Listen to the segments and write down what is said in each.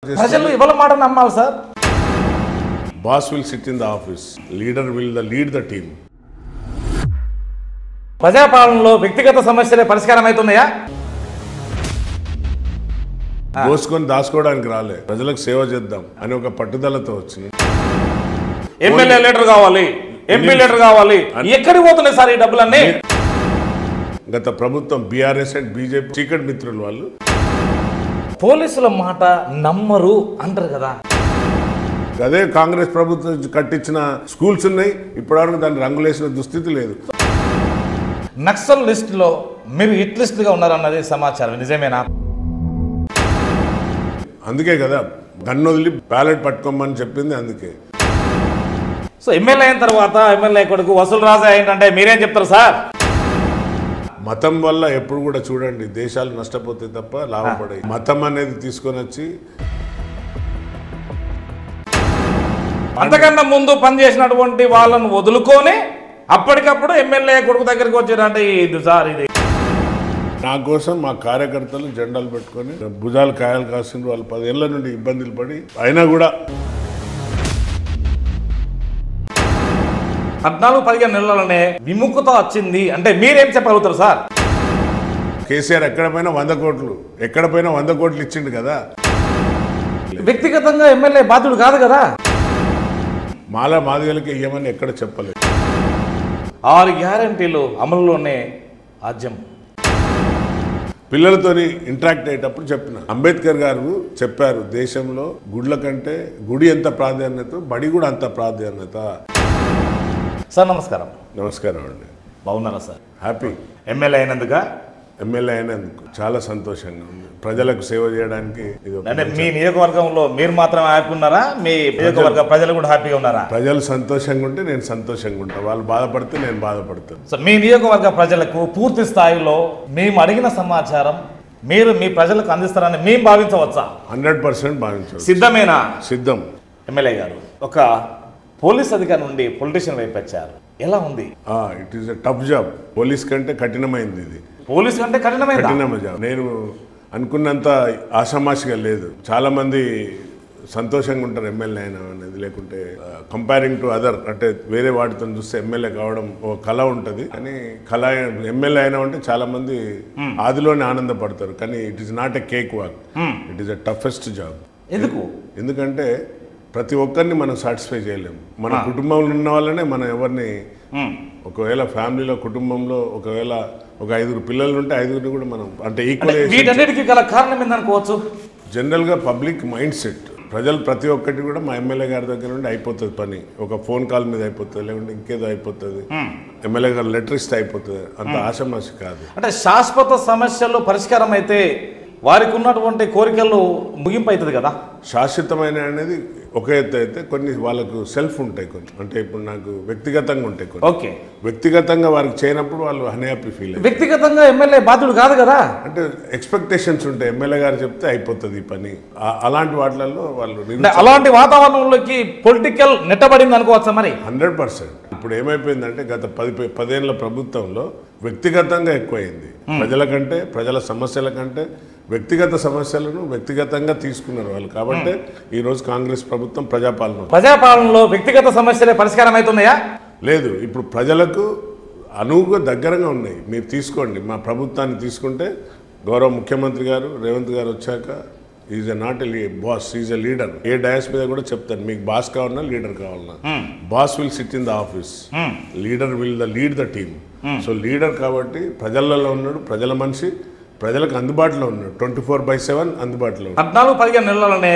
ప్రజలు ఇవాళ మాట నమ్మాలి sir. Boss will sit in the office. Leader will lead the team. ప్రజాపాలనలో వ్యక్తిగత సమస్యలే పరిష్కారం అవుతున్నాయా? దోసుకొని దాచుకోవడానికి రాలే, ప్రజలకు సేవ చేద్దాం అని ఒక పట్టుదలతో వచ్చింది. ఎమ్మెల్యే లీడర్ కావాలి, ఎంపీ లీడర్ కావాలి, ఎక్కడికి పోతున్నాయి సార్ ఈ డబ్బులన్నీ? గత ప్రభుత్వం బీఆర్ఎస్ అండ్ బీజేపీ చీకటి మిత్రులు వాళ్ళు పోలీసుల మాట నమ్మరు అంటారు కదా. అదే కాంగ్రెస్ ప్రభుత్వం కట్టించిన స్కూల్స్ ఉన్నాయి, ఇప్పటివరకు దాన్ని రంగులేసిన దుస్థితి లేదు. నక్సల్ లిస్టులో మీరు హిట్ లిస్టుగా ఉన్నారన్నది సమాచారం, నిజమేనా? అందుకే కదా గన్ను వదిలి బ్యాలెట్ పట్టుకోమని చెప్పింది. అందుకే సో ఎమ్మెల్యే అయిన తర్వాత ఎమ్మెల్యే కొడుకు వసూలు రాజా ఏంటంటే మీరేం చెప్తారు సార్? మతం వల్ల ఎప్పుడు కూడా చూడండి దేశాలు నష్టపోతాయి తప్ప లాభపడాయి. మతం అనేది తీసుకొని వచ్చి అంతకన్నా ముందు పనిచేసినటువంటి వాళ్ళను వదులుకొని అప్పటికప్పుడు ఎమ్మెల్యే కొడుకు దగ్గరికి వచ్చారంటే ఇది సార్, ఇది నా కోసం మా కార్యకర్తలు జెండాలు పెట్టుకొని భుజాలు కాయలు కాసిండ్రు. వాళ్ళు 10 ఏళ్ల నుండి ఇబ్బందులు పడి అయినా కూడా 14-15 నెలలనే విముఖత వచ్చింది అంటే మీరేం చెప్పగలుగుతారు సార్? కేసీఆర్ ఎక్కడ పోయినా 100 కోట్లు, ఎక్కడ పోయినా 100 కోట్లు ఇచ్చిండు కదా. వ్యక్తిగతంగా ఎమ్మెల్యే బాధ్యుడు కాదు కదా. మాదిగలకి ఇయ్యమని ఎక్కడ చెప్పలేదు. 6 గ్యారంటీలు అమలులోనే ఆద్యం. పిల్లలతోని ఇంటరాక్ట్ అయ్యేటప్పుడు చెప్పిన అంబేద్కర్ గారు చెప్పారు, దేశంలో గుడ్ల కంటే గుడి ఎంత ప్రాధాన్యత బడి కూడా అంత ప్రాధాన్యత. సార్ నమస్కారం. నమస్కారం అండి. బాగున్నారా సార్? హ్యాపీ. ఎమ్మెల్యే అయినందుక ఎమ్మెల్యే అయినందుకు చాలా సంతోషంగా ఉంది. ప్రజలకు సేవ చేయడానికి అంటే మీ నియోజకవర్గంలో మీరు మాత్రమే హ్యాపీ ఉన్నారా? మీ నియోజకవర్గ ప్రజలు కూడా హ్యాపీగా ఉన్నారా? ప్రజలు సంతోషంగా ఉంటే నేను సంతోషంగా ఉంటాను, వాళ్ళు బాధపడితే నేను బాధపడతాను. సో మీ నియోజకవర్గ ప్రజలకు పూర్తి స్థాయిలో మేము అడిగిన సమాచారం మీరు మీ ప్రజలకు అందిస్తారని మేము భావించవచ్చా? 100% భావించవచ్చు. సిద్ధమేనా? సిద్ధం. ఎమ్మెల్యే గారు ఒక పోలీస్ అధికారి నుండి పొలిటీషియన్ వైపు వచ్చారు, ఎలా ఉంది? It is a tough job. Police కంటే కఠినమైంది ఇది. పోలీస్ కంటే కఠినమైన జాబ్. నేను అనుకున్నంత ఆషామాషిగా లేదు. చాలా మంది సంతోషంగా ఉంటారు ఎమ్మెల్యే అయినా అనేది, లేకుంటే కంపేరింగ్ టు అదర్ అంటే వేరే వాటితో చూస్తే ఎమ్మెల్యే కావడం ఒక కళ ఉంటుంది. కానీ కళ ఎమ్మెల్యే అయినా అంటే చాలా మంది ఆదిలోనే ఆనందపడతారు. కానీ it is not a cake walk, it is a toughest job. ఎందుకంటే ప్రతి ఒక్కరిని మనం సాటిస్ఫై చేయలేము. మన కుటుంబంలో ఉన్న వాళ్ళనే మనం ఎవరిని, ఒకవేళ ఫ్యామిలీలో కుటుంబంలో ఒకవేళ ఒక 5 పిల్లలు ఉంటే 5 కూడా మనం అంటే ఈక్వల్. వీటన్నిటికీ గల కారణం ఏందనుకోవచ్చు? జనరల్గా పబ్లిక్ మైండ్ సెట్. ప్రజలు ప్రతి ఒక్కటి కూడా మా ఎమ్మెల్యే గారి దగ్గర నుండి అయిపోతుంది పని. ఒక ఫోన్ కాల్ మీద అయిపోతుంది, లేకుంటే ఇంకేదో అయిపోతుంది. ఎమ్మెల్యే గారు లెటర్ ఇస్తే అయిపోతుంది, అంత ఆషామాషి కాదు. అంటే శాశ్వత సమస్యలు పరిష్కారం అయితే వారికి ఉన్నటువంటి కోరికలు ముగింపు అవుతుంది కదా. శాశ్వతమైన అనేది ఒక ఎత్తు అయితే కొన్ని వాళ్ళకు సెల్ఫ్ ఉంటాయి, కొన్ని అంటే ఇప్పుడు నాకు వ్యక్తిగతంగా ఉంటాయి కొన్ని. ఓకే, వ్యక్తిగతంగా వారికి చేయనప్పుడు వాళ్ళు అన్హ్యాపీ ఫీల్ అయ్యి. వ్యక్తిగతంగా ఎమ్మెల్యే బాధ్యుడు కాదు కదా. అంటే ఎక్స్పెక్టేషన్స్ ఉంటాయి, ఎమ్మెల్యే గారు చెప్తే అయిపోతుంది ఈ పని. అలాంటి వాటిలలో వాళ్ళు అలాంటి వాతావరణంలోకి పొలిటికల్ నెట్టబడింది అనుకోవచ్చా మరి? 100%. ఇప్పుడు ఏమైపోయిందంటే గత 10 ఏళ్ల ప్రభుత్వంలో వ్యక్తిగతంగా ఎక్కువైంది. ప్రజల కంటే, ప్రజల సమస్యల కంటే వ్యక్తిగత సమస్యలను వ్యక్తిగతంగా తీసుకున్నారు వాళ్ళు. కాబట్టి ఈరోజు కాంగ్రెస్ ప్రభుత్వం ప్రజాపాలనలో వ్యక్తిగత సమస్యలే పరిష్కారం అవుతున్నాయా? లేదు. ఇప్పుడు ప్రజలకు అనువుగా దగ్గరగా ఉన్నాయి. మీరు తీసుకోండి, మా ప్రభుత్వాన్ని తీసుకుంటే గౌరవ ముఖ్యమంత్రి గారు రేవంత్ గారు వచ్చాక is not a boss, is a leader. A dais మీద కూడా చెప్తాను, మీకు బాస్ కావాలన్నా లీడర్ కావాలన్నా, boss will SIT in the office, leader will lead the team. So leader కాబట్టి ప్రజలలో ఉన్నాడు, ప్రజల మనిషి, ప్రజలకు అందుబాటులో ఉన్నాడు, 24/7 అందుబాటులో. 14-15 నెలలనే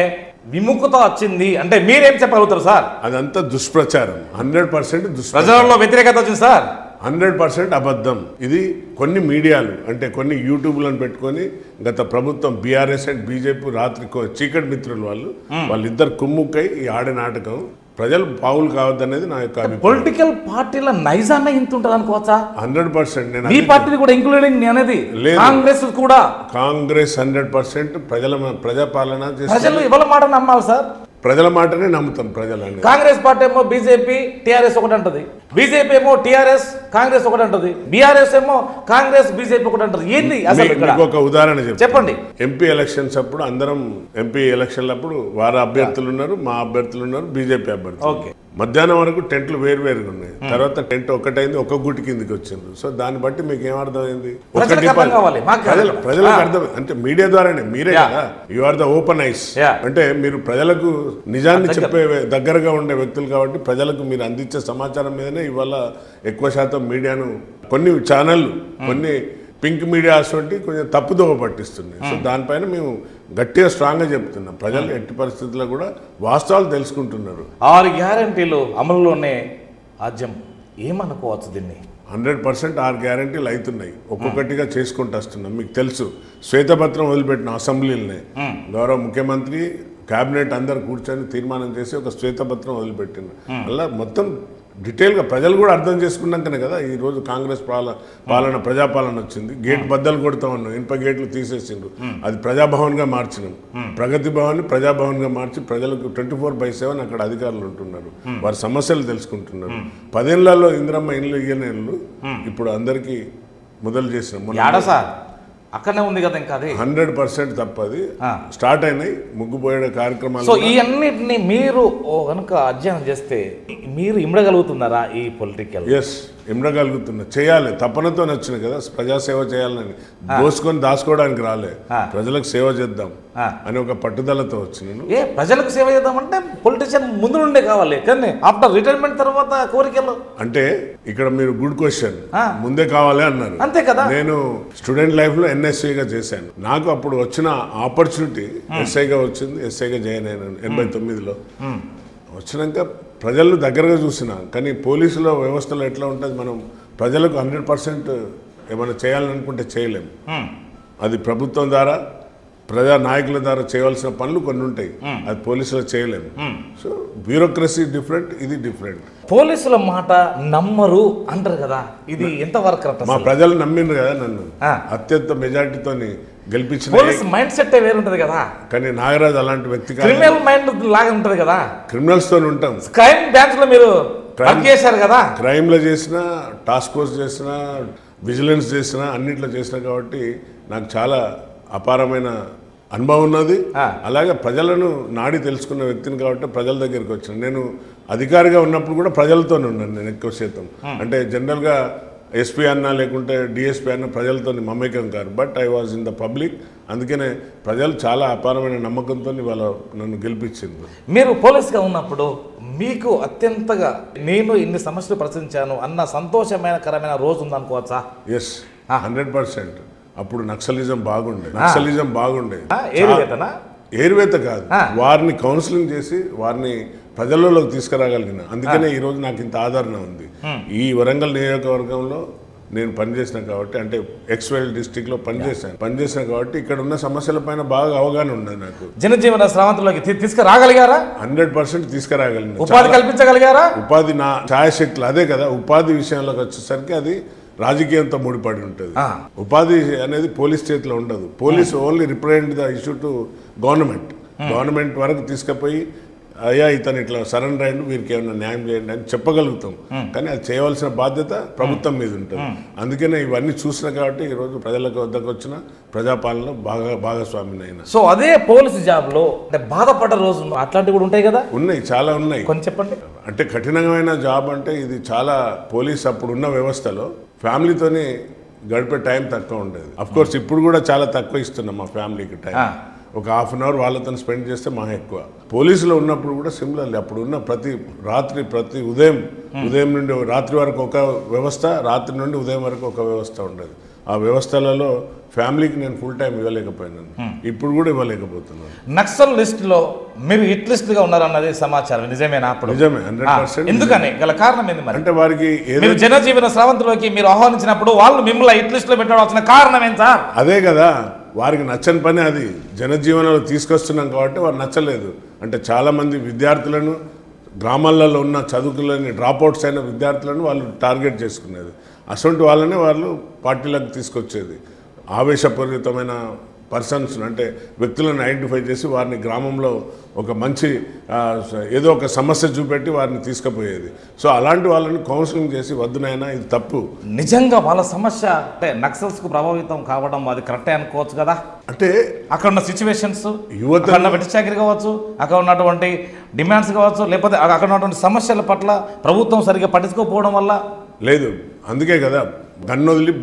విముఖత వచ్చింది అంటే మీరేం చెప్పగలుగుతారు సార్? అదంతా దుష్ప్రచారం. 100% ప్రజలలో వ్యతిరేకత వచ్చింది సార్. 100% అబద్ధం. ఇది కొన్ని మీడియాలు అంటే కొన్ని యూట్యూబ్లను పెట్టుకొని గత ప్రభుత్వం బీఆర్ఎస్ అండ్ బీజేపీ రాత్రి చీకటి మిత్రులు వాళ్ళిద్దరు కుమ్ముక్కై ఈ ఆడే నాటకం. ప్రజలు పావులు కావద్దనేది నా యొక్క అభిప్రాయం. పొలిటికల్ పార్టీల నైజాన్న ఇంత ఉంటుంది అనుకోవచ్చా? 100%. నేను మీ పార్టీ కూడా ఇంక్లూడింగ్ అనేది కాంగ్రెస్ కూడా. కాంగ్రెస్ 100% ప్రజాపాలన ప్రజలు ఇవాళ మాట నమ్మాలి సార్. ప్రజల మాటనే నమ్ముతాం. ప్రజలని కాంగ్రెస్ పార్టీ ఏమో బీజేపీ టీఆర్ఎస్ ఒకటి అంటది, బీజేపీ ఏమో టీఆర్ఎస్ కాంగ్రెస్ ఒకటి అంటది, బీఆర్ఎస్ ఏమో కాంగ్రెస్ బీజేపీ ఒకటి అంటది. ఏంది అసలు ఇక్కడ? ఒక ఉదాహరణ చెప్పండి. ఎంపీ ఎలక్షన్స్ అప్పుడు అందరం ఎంపీ ఎలక్షన్లప్పుడు వారి అభ్యర్థులు ఉన్నారు, మా అభ్యర్థులు ఉన్నారు, బీజేపీ అభ్యర్థులు. ఓకే. మధ్యాహ్నం వరకు టెంట్లు వేరువేరుగా ఉన్నాయి. తర్వాత టెంట్ ఒకటైంది, ఒక గుటి కిందికి వచ్చిండ్రు. సో దాన్ని బట్టి మీకు ఏమర్థమైంది? ప్రజలకు అర్థం అంటే మీడియా ద్వారానే, మీరే కదా you are the open eyes. అంటే మీరు ప్రజలకు నిజాన్ని చెప్పే దగ్గరగా ఉండే వ్యక్తులు కాబట్టి ప్రజలకు మీరు అందించే సమాచారం మీదనే ఇవాళ ఎక్కువ శాతం మీడియాను కొన్ని ఛానళ్ళు కొన్ని పింక్ మీడియా అటువంటి కొంచెం తప్పుదోవ పట్టిస్తున్నాయి. సో దానిపైన మేము గట్టిగా స్ట్రాంగ్గా చెప్తున్నాం. ప్రజలు ఎట్టి పరిస్థితుల్లో కూడా వాస్తవాలు తెలుసుకుంటున్నారు. 6 గ్యారంటీలు అమలులోనే ఆద్యం ఏమనుకోవచ్చు దీన్ని? 100% 6 గ్యారంటీలు అవుతున్నాయి. ఒక్కొక్కటిగా చేసుకుంటూ వస్తున్నాం. మీకు తెలుసు, శ్వేతపత్రం వదిలిపెట్టిన అసెంబ్లీలనే గౌరవ ముఖ్యమంత్రి క్యాబినెట్ అందరు కూర్చొని తీర్మానం చేసి ఒక శ్వేతపత్రం వదిలిపెట్టింది. అలా మొత్తం డీటెయిల్గా ప్రజలు కూడా అర్థం చేసుకున్నాకనే కదా ఈరోజు కాంగ్రెస్ పాలన ప్రజాపాలన వచ్చింది. గేట్ బద్దలు కొడతామన్నాం, ఇనుప గేట్లు తీసేసిండ్రు, అది ప్రజాభవన్గా మార్చినాం. ప్రగతి భవన్ ప్రజాభవన్గా మార్చి ప్రజలకు 24/7 అక్కడ అధికారులు ఉంటున్నారు, వారి సమస్యలు తెలుసుకుంటున్నారు. 10 ఏళ్లలో ఇందిరమ్మ ఇండ్లు ఇయ్యనేళ్ళు ఇప్పుడు అందరికీ మొదలు చేసినాం. అక్కడనే ఉంది కదా ఇంకా. అది 100% తప్పది. స్టార్ట్ అయినాయి ముగ్గుపోయే కార్యక్రమాలు. సో ఈ అన్నిటిని మీరు కనుక అధ్యయనం చేస్తే మీరు ఇమ్మడగలుగుతున్నారా ఈ పొలిటికల్? ఎస్, ఇమ్మడగలుగుతున్నా. చేయాలి, తపనతో వచ్చినాయి కదా ప్రజాసేవ చేయాలని. దోసుకొని దాచుకోవడానికి రాలే, ప్రజలకు సేవ చేద్దాం అని ఒక పట్టుదలతో వచ్చినాను. ప్రజలకు సేవ చేద్దామంటే పొలిటీషియన్ ముందు నుండే కావాలి, కానీ ఆఫ్టర్ రిటైర్మెంట్ తర్వాత కోరికలు అంటే ఇక్కడ మీరు గుడ్ క్వశ్చన్, ముందే కావాలి అన్నారు. అంతే కదా. నేను స్టూడెంట్ లైఫ్ లో NSCగా చేశాను. నాకు అప్పుడు వచ్చిన ఆపర్చునిటీ ఎస్ఐగా వచ్చింది. ఎస్ఐగా జాయిన్ అయినాను 89లో. వచ్చినాక ప్రజలు దగ్గరగా చూసిన, కానీ పోలీసుల వ్యవస్థలో ఎట్లా ఉంటుంది, మనం ప్రజలకు 100% ఏమైనా చేయాలనుకుంటే చేయలేము. అది ప్రభుత్వం ద్వారా ప్రజా నాయకుల ద్వారా చేయవలసిన పనులు కొన్ని ఉంటాయి, అది పోలీసులు చేయలేము. సో బ్యూరోక్రసీ డిఫరెంట్, ఇది డిఫరెంట్. పోలీసుల మాట నమ్మరు అంటారు కదా, ఇది ఎంతవరకు? మా ప్రజలు నమ్మిండ్రు కదా నన్ను, అత్యంత మెజార్టీతో గెలిపించిన. పోలీస్ మైండ్ సెట్ వేరుంటది కదా, కానీ నాగరాజు అలాంటి వ్యక్తి కాదు. క్రిమినల్ మైండ్ లాగా ఉంటది కదా. క్రిమినల్స్ తో ఉంటాం. క్రైమ్ బ్రాంచ్ లో మీరు చేశారు కదా, క్రైమ్ లో చేసిన, టాస్క్ ఫోర్స్ చేసిన, విజిలెన్స్ చేసిన, అన్నిట్లో చేసిన కాబట్టి నాకు చాలా అపారమైన అనుభవం ఉన్నది. అలాగే ప్రజలను నాడి తెలుసుకున్న వ్యక్తిని కాబట్టి ప్రజల దగ్గరికి వచ్చాను. నేను అధికారిగా ఉన్నప్పుడు కూడా ప్రజలతోనే ఉన్నాను నేను ఎక్కువ శాతం. అంటే జనరల్గా ఎస్పీ అన్నా లేకుంటే డిఎస్పీ అన్న ప్రజలతో మమేకం కాదు. But I was in the public. అందుకనే ప్రజలు చాలా అపారమైన నమ్మకంతో వాళ్ళ నన్ను గెలిపించింది. మీరు పోలీస్గా ఉన్నప్పుడు మీకు అత్యంతగా నేను ఇన్ని సమస్యలు ప్రశ్నించాను అన్న సంతోషమైనకరమైన రోజు ఉందనుకోవచ్చా? ఎస్, 100%. అప్పుడు నక్సలిజం బాగుండే. ఏరువేత కాదు, వారిని కౌన్సిలింగ్ చేసి వారిని ప్రజలలోకి తీసుకురాగలిగిన. అందుకనే ఈరోజు నాకు ఇంత ఆదరణ ఉంది. ఈ వరంగల్ నియోజకవర్గంలో నేను పనిచేసిన కాబట్టి, అంటే ఎక్స్వెల్ డిస్టిక్లో పనిచేసిన కాబట్టి ఇక్కడ ఉన్న సమస్యల పైన బాగా అవగాహన ఉన్నది నాకు. జనజీవన స్రవంతిలోకి తీసుకురాగలిగారా? 100% తీసుకురాగలిగిన. ఉపాధి కల్పించగలిగారా? ఉపాధి నా ఛాయశక్తులు. అదే కదా, ఉపాధి విషయంలోకి వచ్చేసరికి అది రాజకీయంతో ముడిపడి ఉంటుంది. ఉపాధి అనేది పోలీస్ చేతిలో ఉండదు. Police only represent the issue to government వరకు తీసుకుపోయి అయ్యా ఇతను ఇట్లా సరెండర్ అయ్యండి, వీరికి ఏమైనా న్యాయం చేయండి అని చెప్పగలుగుతాం. కానీ అది చేయవలసిన బాధ్యత ప్రభుత్వం మీద ఉంటుంది. అందుకనే ఇవన్నీ చూసిన కాబట్టి ఈరోజు ప్రజలకు వద్దకు వచ్చిన ప్రజాపాలనలో భాగస్వామిని అయినా. సో అదే పోలీసు జాబ్లో బాధపడ్డ రోజు అట్లాంటివి కూడా ఉంటాయి కదా? ఉన్నాయి, చాలా ఉన్నాయి. కొంచెం చెప్పండి. అంటే కఠినమైన జాబ్ అంటే ఇది చాలా. పోలీస్ అప్పుడున్న వ్యవస్థలో ఫ్యామిలీతోనే గడిపే టైం తక్కువ ఉండేది. అఫ్కోర్స్ ఇప్పుడు కూడా చాలా తక్కువ ఇస్తున్నాం మా ఫ్యామిలీకి టైం. ఒక ½ అవర్ వాళ్ళతో స్పెండ్ చేస్తే మా ఎక్కువ. పోలీసులో ఉన్నప్పుడు కూడా సిమిలర్లీ అప్పుడు ఉన్న ప్రతి ఉదయం నుండి రాత్రి వరకు ఒక వ్యవస్థ, రాత్రి నుండి ఉదయం వరకు ఒక వ్యవస్థ ఉండేది. ఆ వ్యవస్థలలో ఫ్యామిలీకి నేను ఫుల్ టైం ఇవ్వలేకపోయినాను, ఇప్పుడు కూడా ఇవ్వలేకపోతున్నాను. నక్సల్ లిస్టులో మీరు హిట్ లిస్ట్గా ఉన్నారన్నది సమాచారం నిజమేనా? అప్పుడు నిజమే, 100%. ఎందుకని గల కారణం ఏంది మరి? అంటే వారికి జనజీవన స్రవంతిలోకి మీరు ఆహ్వానించినప్పుడు వాళ్ళు మిమ్మల్ని హిట్ లిస్టులో పెట్టవలసిన కారణం ఏంట? అదే కదా, వారికి నచ్చని పని అది. జనజీవనంలో తీసుకొస్తున్నాం కాబట్టి వారు నచ్చలేదు. అంటే చాలామంది విద్యార్థులను, గ్రామాలలో ఉన్న చదువుకులని డ్రాప్అవుట్స్ అయిన విద్యార్థులను వాళ్ళు టార్గెట్ చేసుకునేది. అటువంటి వాళ్ళనే వాళ్ళు పార్టీలకు తీసుకొచ్చేది. ఆవేశపూరితమైన పర్సన్స్ అంటే వ్యక్తులను ఐడెంటిఫై చేసి వారిని గ్రామంలో ఒక మంచి ఏదో ఒక సమస్య చూపెట్టి వారిని తీసుకుపోయేది. సో అలాంటి వాళ్ళని కౌన్సిలింగ్ చేసి వద్దునైనా ఇది తప్పు. నిజంగా వాళ్ళ సమస్య అంటే నక్సల్స్కు ప్రభావితం కావడం అది కరెక్టే అనుకోవచ్చు కదా. అంటే అక్కడ ఉన్న సిచ్యువేషన్స్, యువత అక్కడ ఉన్న వెట్టి చాకరీ కావచ్చు, అక్కడ ఉన్నటువంటి డిమాండ్స్ కావచ్చు, లేకపోతే అక్కడ ఉన్నటువంటి సమస్యల పట్ల ప్రభుత్వం సరిగ్గా పట్టించుకోకపోవడం వల్ల లేదు. అందుకే కదా గన్ను వదిలి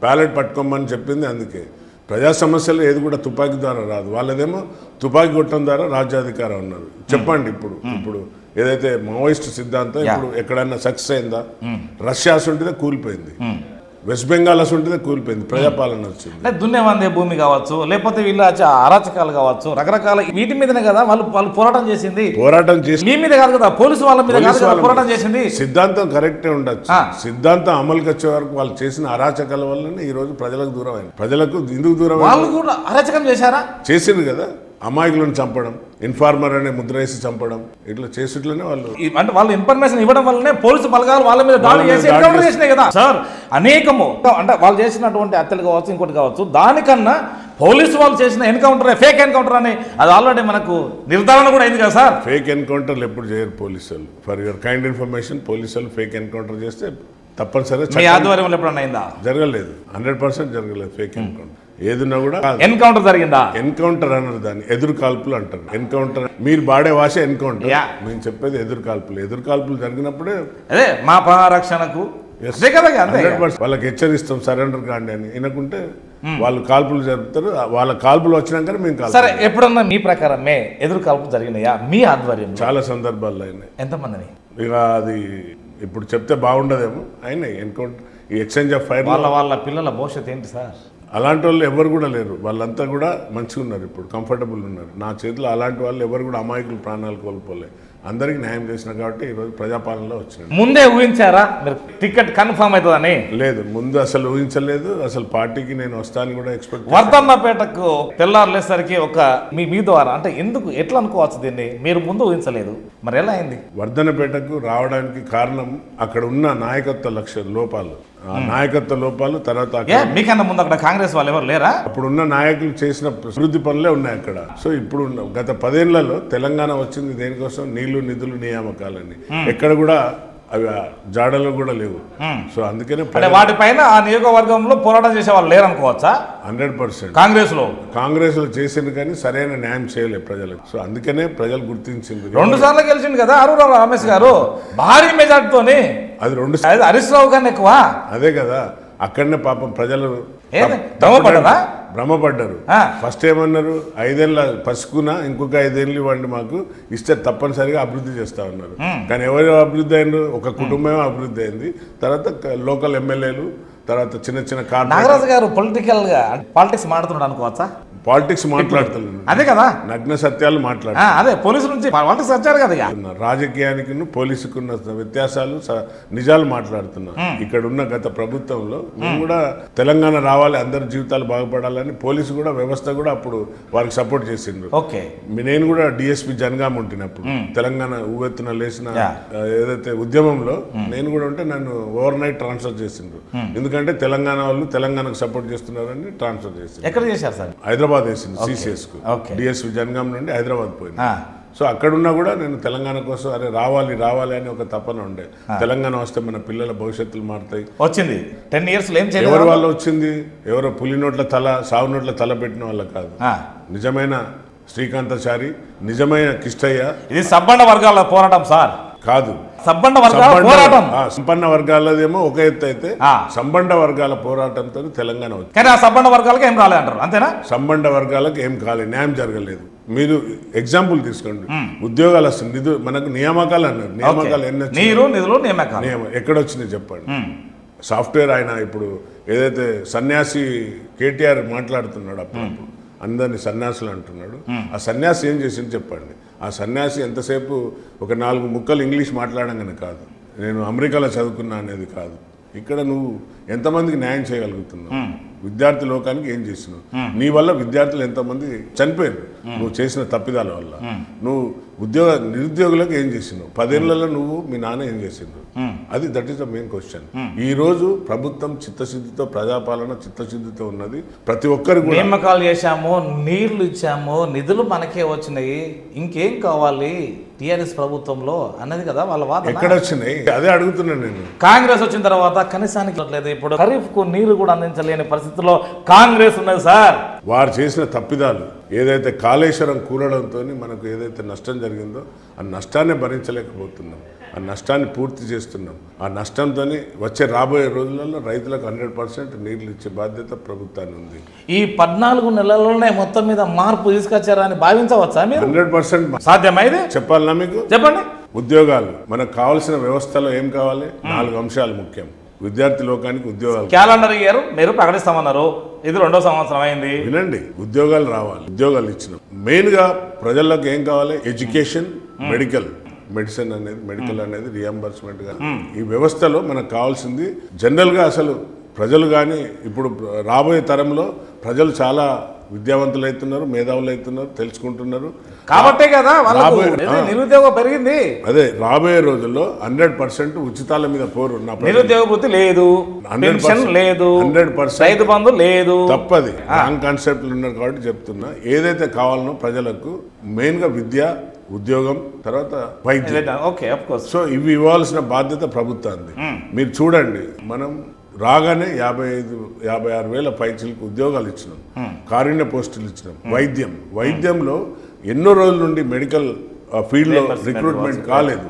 బ్యాలెట్ పట్టుకోమని చెప్పింది. అందుకే ప్రజా సమస్యలు ఏది కూడా తుపాకీ ద్వారా రాదు. వాళ్ళదేమో తుపాకీ కొట్టడం ద్వారా రాజ్యాధికారం ఉన్నారు. చెప్పండి ఇప్పుడు ఏదైతే మావోయిస్ట్ సిద్ధాంతం ఇప్పుడు ఎక్కడైనా సక్సెస్ అయిందా? రష్యా అసంటిదే కూలిపోయింది, వెస్ట్ బెంగాల్ అసంటిదే కూలిపోయింది, ప్రజాపాలన వచ్చింది. దున్నేవందే భూమి కావచ్చు, లేకపోతే వీళ్ళు అరాచకాలు కావచ్చు, రకరకాల వీటి మీదనే కదా వాళ్ళు పోరాటం చేసింది. పోరాటం చేసి మీ మీద కాదు కదా, పోలీసు వాళ్ళ మీద కాదు కదా పోరాటం చేసింది. సిద్ధాంతం కరెక్టే ఉండొచ్చు, సిద్ధాంతం అమలుకి వచ్చే వరకు వాళ్ళు చేసిన అరాచకాల వల్లనే ఈ రోజు ప్రజలకు దూరం అయింది. ప్రజలకు ఎందుకు దూరం? వాళ్ళు కూడా అరాచకం చేశారా? చేసింది కదా. అమాయకులను చంపడం, ఇన్ఫార్మర్ అనే ముద్ర వేసి చంపడం, ఇట్లా చేసేట్లనే వాళ్ళు అంటే వాళ్ళు ఇన్ఫర్మేషన్ ఇవ్వడం వల్లనే పోలీసు బలగాలు వాళ్ళ మీద దాడి చేసి ఎన్కౌంటర్ చేసినాయి కదా సార్. అనేకము అంటే వాళ్ళు చేసినటువంటి హత్యలు కావచ్చు, ఇంకోటి కావచ్చు, దానికన్నా పోలీసు వాళ్ళు చేసిన ఎన్కౌంటర్ ఫేక్ ఎన్కౌంటర్ అని అది ఆల్రెడీ మనకు నిర్ధారణ కూడా అయింది కదా సార్. ఫేక్ ఎన్కౌంటర్లు ఎప్పుడు చేయరు పోలీసులు. ఫర్ యువర్ కైండ్ ఇన్ఫర్మేషన్, పోలీసులు ఫేక్ ఎన్కౌంటర్ చేస్తే తప్పనిసరిగా మీ ఆధ్వర్యంలో ఎప్పుడన్నా అయిందా? జరగలేదు, 100% జరగలేదు. ఫేక్ ఎన్కౌంటర్ ఏదున్నా కూడా ఎన్కౌంటర్ జరిగిందా? ఎన్కౌంటర్ అన్నారు, దాన్ని ఎదురు కాల్పులు అంటారు. ఎన్కౌంటర్ మీరు వాడే భాష ఎన్కౌంటర్, మేము చెప్పేది ఎదురు కాల్పులు. ఎదురు కాల్పులు జరిగినప్పుడే అదే మా ప్రాణరక్షణకు వాళ్ళకి హెచ్చరిస్తాం సరెండర్ కాండి అని. వినకుంటే వాళ్ళు కాల్పులు జరుపుతారు. వాళ్ళ కాల్పులు వచ్చినాకనే మేము కాల్పు. సరే, ఎప్పుడన్నా మీ ప్రకారమే ఎదురు కాల్పులు జరిగినాయా మీ ఆధ్వర్యం? చాలా సందర్భాల్లో అయినాయి. ఎంతమందిని? ఇక అది ఇప్పుడు చెప్తే బాగుండదేమో. అయినాయి ఎన్కౌంటర్, ఈ ఎక్స్చేంజ్ ఆఫ్ ఫైర్. వాళ్ళ పిల్లల భవిష్యత్ ఏంటి సార్? అలాంటి వాళ్ళు ఎవరు కూడా లేరు. వాళ్ళంతా కూడా మంచిగా ఉన్నారు, ఇప్పుడు కంఫర్టబుల్ ఉన్నారు. నా చేతిలో అలాంటి వాళ్ళు ఎవరు కూడా అమాయకులు ప్రాణాలు కోల్పోలే. అందరికి న్యాయం చేసిన కాబట్టి ఈరోజు ప్రజాపాలనలో వచ్చినాడు. ముందే ఊహించారా మీరు టికెట్ కన్ఫర్మ్ అవుతుందని? లేదు, ముందు అసలు ఊహించలేదు. అసలు పార్టీకి నేను వస్తాను కూడా ఎక్స్పెక్ట్. వర్ధన్నపేటకు తెల్లారులేసరికి ఒక మీ ద్వారా అంటే ఎందుకు ఎట్లా అనుకోవచ్చు దీన్ని? మీరు ముందు ఊహించలేదు, మరి ఎలా అయింది? వర్ధన్నపేటకు రావడానికి కారణం అక్కడ ఉన్న నాయకత్వ లోపాలు. నాయకత్వ లోపాలు. తర్వాత మీకన్నా ముందు అక్కడ కాంగ్రెస్ వాళ్ళు ఎవరు లేరా? అప్పుడున్న నాయకులు చేసిన అభివృద్ధి పనులే ఉన్నాయి అక్కడ. సో ఇప్పుడు గత 10 ఏళ్లలో తెలంగాణ వచ్చింది దేనికోసం? నీళ్లు, నిధులు, నియామకాలని. ఎక్కడ కూడా అవి జాడలో కూడా లేవు. సో అందుకనే వాటిపైన ఆ నియోజకవర్గంలో పోరాటం చేసే వాళ్ళు లేరు అనుకోవచ్చా? 100% కాంగ్రెస్ లో చేసింది, కానీ సరైన న్యాయం చేయలేదు ప్రజలకు. సో అందుకనే ప్రజలు గుర్తించింది. 2 సార్లు గెలిచింది కదా అరూరావు రమేష్ గారు, భారీ మెజార్టీతోని. అది 2 హరీష్ రావు కన్నా ఎక్కువ. అదే కదా, అక్కడనే పాపం ప్రజలు భ్రమపడ్డారు. ఫస్ట్ ఏమన్నారు? 5 ఏళ్ళ పసుకున ఇంకొక 5 ఏళ్ళు ఇవ్వండి మాకు, ఇస్తే తప్పనిసరిగా అభివృద్ధి చేస్తా ఉన్నారు. కానీ ఎవరు అభివృద్ధి అయినారు? ఒక కుటుంబమే అభివృద్ధి అయింది. తర్వాత లోకల్ ఎమ్మెల్యేలు, తర్వాత చిన్న నాగరాజు గారు పాలిటిక్స్ మాట్లాడుతున్నాడు అనుకోవచ్చా? పాలిటిక్స్ మాట్లాడుతున్నాను, అదే కదా, నగ్న సత్యాలు మాట్లాడుతున్నారు. అదే పోలీసు నుంచి పాలిటిక్స్ వచ్చారు కదా. రాజకీయానికి పోలీసుకు ఉన్న వ్యత్యాసాలు, నిజాలు మాట్లాడుతున్నా. ఇక్కడ ఉన్న గత ప్రభుత్వంలో మేము కూడా తెలంగాణ రావాలి, అందరి జీవితాలు బాగుపడాలని పోలీసు కూడా వ్యవస్థ కూడా అప్పుడు వారికి సపోర్ట్ చేసిండ్రు. నేను కూడా డిఎస్పీ జనగాం ఉంటున్నప్పుడు తెలంగాణ ఊవెత్తున లేచిన ఏదైతే ఉద్యమంలో నేను కూడా ఉంటే నన్ను ఓవర్ నైట్ ట్రాన్స్ఫర్ చేసిండ్రు. ఎందుకంటే తెలంగాణ వాళ్ళు తెలంగాణకు సపోర్ట్ చేస్తున్నారని ట్రాన్స్ఫర్ చేసిండ్రు. ఎక్కడ చేశారు సార్? హైదరాబాద్ వేసింది, సిసిఎస్ కు. డిఎస్పీ జనగాం నుండి హైదరాబాద్ పోయింది. సో అక్కడున్నా కూడా నేను తెలంగాణ కోసం అరే రావాలి అని ఒక తపన ఉండే. తెలంగాణ వస్తే మన పిల్లల భవిష్యత్తులు మారుతాయి. వచ్చింది 10 years ఎవరి వల్ల వచ్చింది? ఎవరో పులి నోట్ల తల, సాగు నోట్ల తల పెట్టిన వాళ్ళ కాదు. నిజమైన శ్రీకాంతాచారి, నిజమైన కిష్టయ్య. ఇది సబ్బండ వర్గాల పోరాటం సార్ కాదు, సంబంధ వర్గాల పోరాటం. సంపన్న వర్గాలదేమో ఒక ఎత్తు అయితే సంబంధ వర్గాల పోరాటంతో తెలంగాణ వచ్చింది. కానీ ఆ సంబంధ వర్గాలకు ఏం రాలేదు అంటారు, అంతేనా? సంబంధ వర్గాలకు ఏం కాలేదు, న్యాయం జరగలేదు. మీరు ఎగ్జాంపుల్ తీసుకోండి, ఉద్యోగాలు వస్తుంది, మనకు నియామకాలు అన్నారు. నియామకాలు ఎక్కడ వచ్చినాయి చెప్పండి? సాఫ్ట్వేర్ ఆయన ఇప్పుడు ఏదైతే సన్యాసి కేటీఆర్ మాట్లాడుతున్నాడు, అప్పుడప్పుడు అందరినీ సన్యాసులు అంటున్నాడు. ఆ సన్యాసి ఏం చేసింది చెప్పండి? ఆ సన్యాసి ఎంతసేపు ఒక 4 ముక్కలు ఇంగ్లీష్ మాట్లాడంగానే కాదు, నేను అమెరికాలో చదువుకున్నా అనేది కాదు. ఇక్కడ నువ్వు ఎంతమందికి న్యాయం చేయగలుగుతున్నావు? విద్యార్థి లోకానికి ఏం చేసినావు, నీ వల్ల విద్యార్థులు ఎంతమంది చనిపోయారు నువ్వు చేసిన తప్పిదాల వల్ల, నువ్వు నిరుద్యోగులకు ఏం చేసినావు, 10 ఏళ్లలో నువ్వు మీ నాన్న ఏం చేసిండు, అది that is the main question. ఈ రోజు ప్రభుత్వం చిత్తశుద్ధితో, ప్రజాపాలన చిత్తశుద్ధితో ఉన్నది. ప్రతి ఒక్కరు కూడా నియామకాలు చేశాము, నీళ్లు ఇచ్చాము, నిధులు మనకే వచ్చినాయి, ఇంకేం కావాలి టిఆర్ఎస్ ప్రభుత్వంలో అన్నది కదా వాళ్ళ వాదన. ఎక్కడ వచ్చినాయి అదే అడుగుతున్నాను నేను. కాంగ్రెస్ వచ్చిన తర్వాత కనీసానికి లేదు. ఇప్పుడు ఖరీఫ్ కు నీరు కూడా అందించలేని పరిస్థితుల్లో కాంగ్రెస్ ఉన్నది సార్. వారు చేసిన తప్పిదాలు ఏదైతే కాళేశ్వరం కూలడంతో మనకు ఏదైతే నష్టం జరిగిందో ఆ నష్టాన్ని భరించలేకపోతున్నాం, ఆ నష్టాన్ని పూర్తి చేస్తున్నాం. ఆ నష్టంతో వచ్చే రాబోయే రోజులలో రైతులకు 100% నీళ్లు ఇచ్చే బాధ్యత ప్రభుత్వాన్ని ఉంది. ఈ 14 నెలల్లోనే మొత్తం మీద మార్పు తీసుకొచ్చారని భావించవచ్చా మీరు? 100% సాధ్యమైంది. చెప్పాలన్నా మీకు? చెప్పండి. ఉద్యోగాలు మనకు కావాల్సిన వ్యవస్థలో ఏం కావాలి? 4 అంశాలు ముఖ్యం. విద్యార్థి లోకానికి ఉద్యోగాలు. క్యాలెండర్ ఇయర్ మీరు ప్రకటిస్తామన్నారు, ఇది 2వ సంవత్సరం అయింది. వినండి, ఉద్యోగాలు రావాలి, ఉద్యోగాలు ఇచ్చినాం. మెయిన్గా ప్రజలకు ఏం కావాలి? ఎడ్యుకేషన్, మెడిసిన్ అనేది, మెడికల్ అనేది రియంబర్స్మెంట్ గా ఈ వ్యవస్థలో మనకు కావాల్సింది. జనరల్గా అసలు ప్రజలు కానీ ఇప్పుడు రాబోయే తరంలో ప్రజలు చాలా విద్యావంతులు అవుతున్నారు, మేధావులు అవుతున్నారు, తెలుసుకుంటున్నారు. కాబట్టే కదా నిరుద్యోగం పెరిగింది. అదే రాబోయే రోజుల్లో 100% ఉచితాల మీద పోరు. నిరుద్యోగ వృత్తి లేదు, పెన్షన్ లేదు, 100% రైతు బంధు లేదు. తప్పది. రాంగ్ కాన్సెప్ట్లు ఉన్నారు కాబట్టి చెప్తున్నా. ఏదైతే కావాలనో ప్రజలకు మెయిన్గా విద్య, ఉద్యోగం, తర్వాత వైద్యం. సో ఇవి ఇవ్వాల్సిన బాధ్యత ప్రభుత్వాన్ని. మీరు చూడండి, మనం రాగానే 56 వేల పైచీలకు ఉద్యోగాలు ఇచ్చినాం, కారుణ్య పోస్టులు ఇచ్చినాం. వైద్యంలో ఎన్నో రోజుల నుండి మెడికల్ ఫీల్డ్లో రిక్రూట్మెంట్ కాలేదు.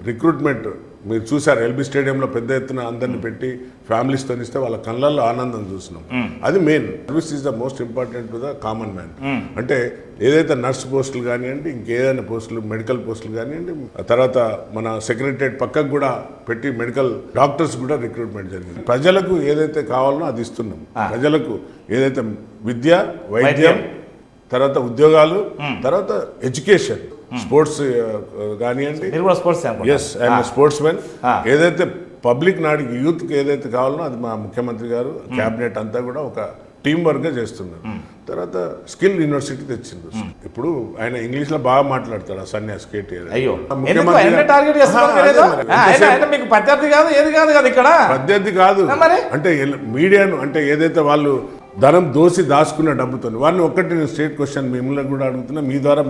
రిక్రూట్మెంట్ మీరు చూసారు, ఎల్బీ స్టేడియంలో పెద్ద ఎత్తున అందరిని పెట్టి ఫ్యామిలీస్తో ఇస్తే వాళ్ళ కళ్ళల్లో ఆనందం చూసినాం. అది main. Service is the most important to the common man. అంటే ఏదైతే నర్స్ పోస్టులు కానివ్వండి, ఇంకేదైనా పోస్టులు, మెడికల్ పోస్టులు కానివ్వండి, తర్వాత మన సెక్రటరియట్ పక్కకు కూడా పెట్టి మెడికల్ డాక్టర్స్ కూడా రిక్రూట్మెంట్ జరిగింది. ప్రజలకు ఏదైతే కావాలనో అది ఇస్తున్నాం. ప్రజలకు ఏదైతే విద్య, వైద్యం, తర్వాత ఉద్యోగాలు, తర్వాత ఎడ్యుకేషన్, స్పోర్ట్స్ కానివ్వండి. Yes, I'm sports men. ఏదైతే పబ్లిక్ నాడికి యూత్కి ఏదైతే కావాలనో అది మా ముఖ్యమంత్రి గారు, క్యాబినెట్ అంతా కూడా ఒక టీం వర్క్గా చేస్తున్నారు. తర్వాత స్కిల్ యూనివర్సిటీ తెచ్చింది. ఇప్పుడు ఆయన ఇంగ్లీష్ లో బాగా మాట్లాడతాడు, ఆ సన్యాసి కేటీఆర్. పద్ధతి కాదు అంటే మీడియాను, అంటే ఏదైతే వాళ్ళు ధనం దోసి దాచుకున్న డబ్బుతో వారిని ఒక్కటి నేను స్టేట్ క్వశ్చన్ మిమ్మల్ని కూడా అడుగుతున్నా, మీ ద్వారా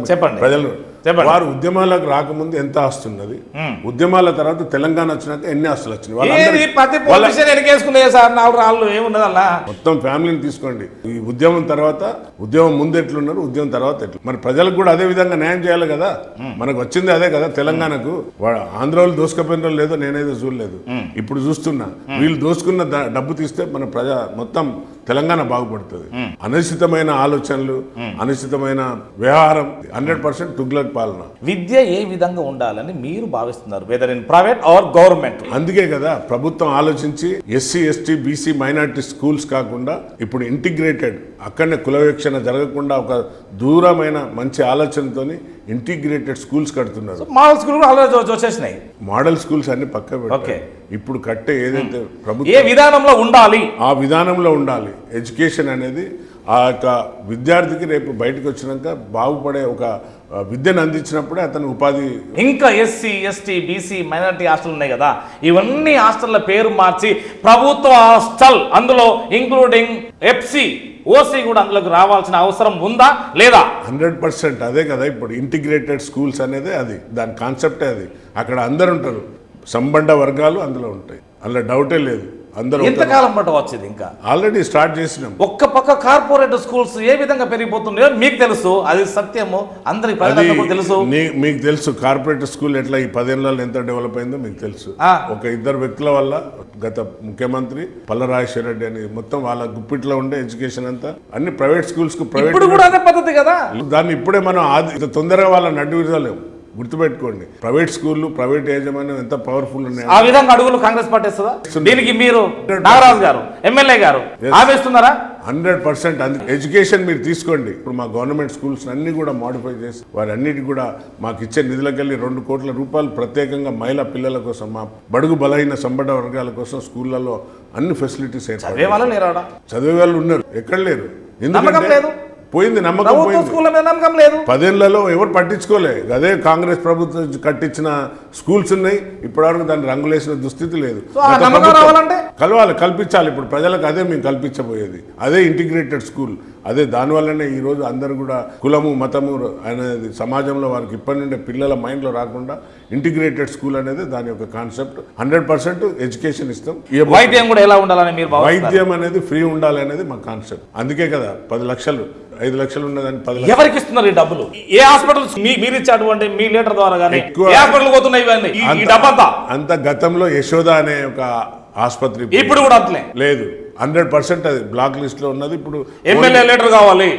ప్రజలు, వారు ఉద్యమాలకు రాకముందు ఎంత ఆస్తున్నది, ఉద్యమాల తర్వాత తెలంగాణ వచ్చినాక ఎన్ని ఆస్తులు వచ్చినాయి, మొత్తం ఫ్యామిలీని తీసుకోండి. ఈ ఉద్యమం తర్వాత, ఉద్యమం ముందు ఎట్లున్నారు, ఉద్యమం తర్వాత ఎట్లు, మరి ప్రజలకు కూడా అదే విధంగా న్యాయం చేయాలి కదా. మనకు వచ్చింది అదే కదా తెలంగాణకు. ఆంధ్రాలో దోసుకపోయిన లేదో నేనేదో చూడలేదు, ఇప్పుడు చూస్తున్నా. వీళ్ళు దోసుకున్న డబ్బు తీస్తే మన మొత్తం తెలంగాణ బాగుపడుతుంది. అనిశ్చితమైన ఆలోచనలు, అనిశ్చితమైన వ్యవహారం, 100% తుగ్లక్ పాలన. విద్య ఏ విధంగా ఉండాలని మీరు భావిస్తున్నారు, whether in private or government? అందుకే కదా ప్రభుత్వం ఆలోచించి SC, ST, BC, minority schools కాకుండా ఇప్పుడు ఇంటిగ్రేటెడ్, అక్కడనే కులవివక్షణ జరగకుండా ఒక దూరమైన మంచి ఆలోచనతోని ఇంటిగ్రేటెడ్ స్కూల్స్ కడుతున్నారు. మోడల్ స్కూల్ వచ్చేసినాయి. మోడల్ స్కూల్స్ అన్ని పక్క పెట్టి ఇప్పుడు కట్టే ఏదైతే ప్రభుత్వం ఏ విధానంలో ఉండాలి, ఆ విధానంలో ఉండాలి. ఎడ్యుకేషన్ అనేది ఆ యొక్క విద్యార్థికి రేపు బయటకు వచ్చినాక బాగుపడే ఒక విద్యను అందించినప్పుడే అతను ఉపాధి. ఇంకా SC, ST, BC, minority hostel ఉన్నాయి కదా, ఇవన్నీ హాస్టల్ల పేరు మార్చి ప్రభుత్వ హాస్టల్, అందులో ఇంక్లూడింగ్ ఎఫ్సి, ఓసీ కూడా అందులోకి రావాల్సిన అవసరం ఉందా లేదా? 100% అదే కదా ఇప్పుడు ఇంటిగ్రేటెడ్ స్కూల్స్ అనేది, అది దాని కాన్సెప్టే అది. అక్కడ అందరు ఉంటారు, సంబంధ వర్గాలు అందులో ఉంటాయి, అందులో డౌటే లేదు. అందరూ ఎంతకాలం పట్టవచ్చు? ఇంకా ఆల్రెడీ స్టార్ట్ చేసినాం. ఒక్క పక్క కార్పొరేట్ స్కూల్స్ ఏ విధంగా పెరిగిపోతున్నాయో మీకు తెలుసు, అది సత్యము, అందరికి ప్రజలకు తెలుసు. మీకు తెలుసు కార్పొరేట్ స్కూల్ ఎట్లా ఈ 10 ఏళ్లలో ఎంత డెవలప్ అయిందో మీకు తెలుసు. ఒక 2 వ్యక్తుల వల్ల, గత ముఖ్యమంత్రి పల్లరాజేశ్వర రెడ్డి అని, మొత్తం వాళ్ళ గుప్పిట్లో ఉండే ఎడ్యుకేషన్ అంతా అన్ని ప్రైవేట్ స్కూల్స్ కు, ప్రైవేట్ కూడా అదే పద్ధతి కదా. దాన్ని ఇప్పుడే మనం తొందరగా వాళ్ళని అడ్డు విడలేము. గుర్తుపెట్టుకోండి, ప్రైవేట్ స్కూళ్ళు, ప్రైవేట్ యాజమాన్యం ఎంత పవర్ఫుల్ ఉన్నాయి. ఆ విధంగా అడుగులు కాంగ్రెస్ పార్టీ ఇస్తుందా? దీనికి మీరు నాగరాజు గారు, ఎమ్మెల్యే గారు ఆవేస్తున్నారా? 100%. అందుకే ఎడ్యుకేషన్ మీరు తీసుకోండి. ఇప్పుడు మా గవర్నమెంట్ స్కూల్స్ అన్ని కూడా మాడిఫై చేసి వారన్నిటి కూడా మాకు ఇచ్చే నిధులకెళ్ళి 2 కోట్ల రూపాయలు ప్రత్యేకంగా మహిళా పిల్లల కోసం, మా బడుగు బలైన సంబడ వర్గాల కోసం స్కూళ్ళలో అన్ని ఫెసిలిటీస్ చదివే వాళ్ళు లేరాడా? చదివే వాళ్ళు ఉన్నారు, ఎక్కడ లేరు. నమ్మకం ఎందుకంటే లేదు, పోయింది నమ్మకం పోయింది. స్కూల్ మీద నమ్మకం లేదు. 10 ఏళ్లలో ఎవరు పట్టించుకోలే. అదే కాంగ్రెస్ ప్రభుత్వం కట్టించిన స్కూల్స్ ఉన్నాయి, ఇప్పటివరకు దాన్ని రంగులేసిన దుస్థితి లేదు. కలవాలి, కల్పించాలి. ఇప్పుడు ప్రజలకు అదే మేము కల్పించబోయేది, అదే ఇంటిగ్రేటెడ్ స్కూల్. అదే దానివల్లనే ఈరోజు అందరూ కూడా కులము మతము అనేది సమాజంలో వారికి ఇప్పటి నుండే పిల్లల మైండ్లో రాకుండా ఇంటిగ్రేటెడ్ స్కూల్ అనేది దాని యొక్క కాన్సెప్ట్. 100% ఎడ్యుకేషన్ ఇస్తాం. వైద్యం కూడా ఎలా ఉండాలని మీరు వైద్యం అనేది ఫ్రీ ఉండాలి అనేది మా కాన్సెప్ట్. అందుకే కదా 10 లక్షలు 5 లక్షలు ఉన్నదని 10 లక్షలు. ఎవరికి ఇస్తున్నారు ఈ డబ్బులు? ఏ హాస్పిటల్ మీరు ఇచ్చేటువంటి మీ లీటర్ ద్వారా కానీ హాస్పిటల్ పోతున్నాయి ఇవన్నీ? ఈ డబ్బంతా అంత గతంలో యశోద అనే ఒక ఆసుపత్రి ఇప్పుడు కూడా అట్లే లేదు. 100% అది బ్లాక్ లిస్ట్ లో ఉన్నది. ఇప్పుడు ఎమ్మెల్యే లీటర్ కావాలి,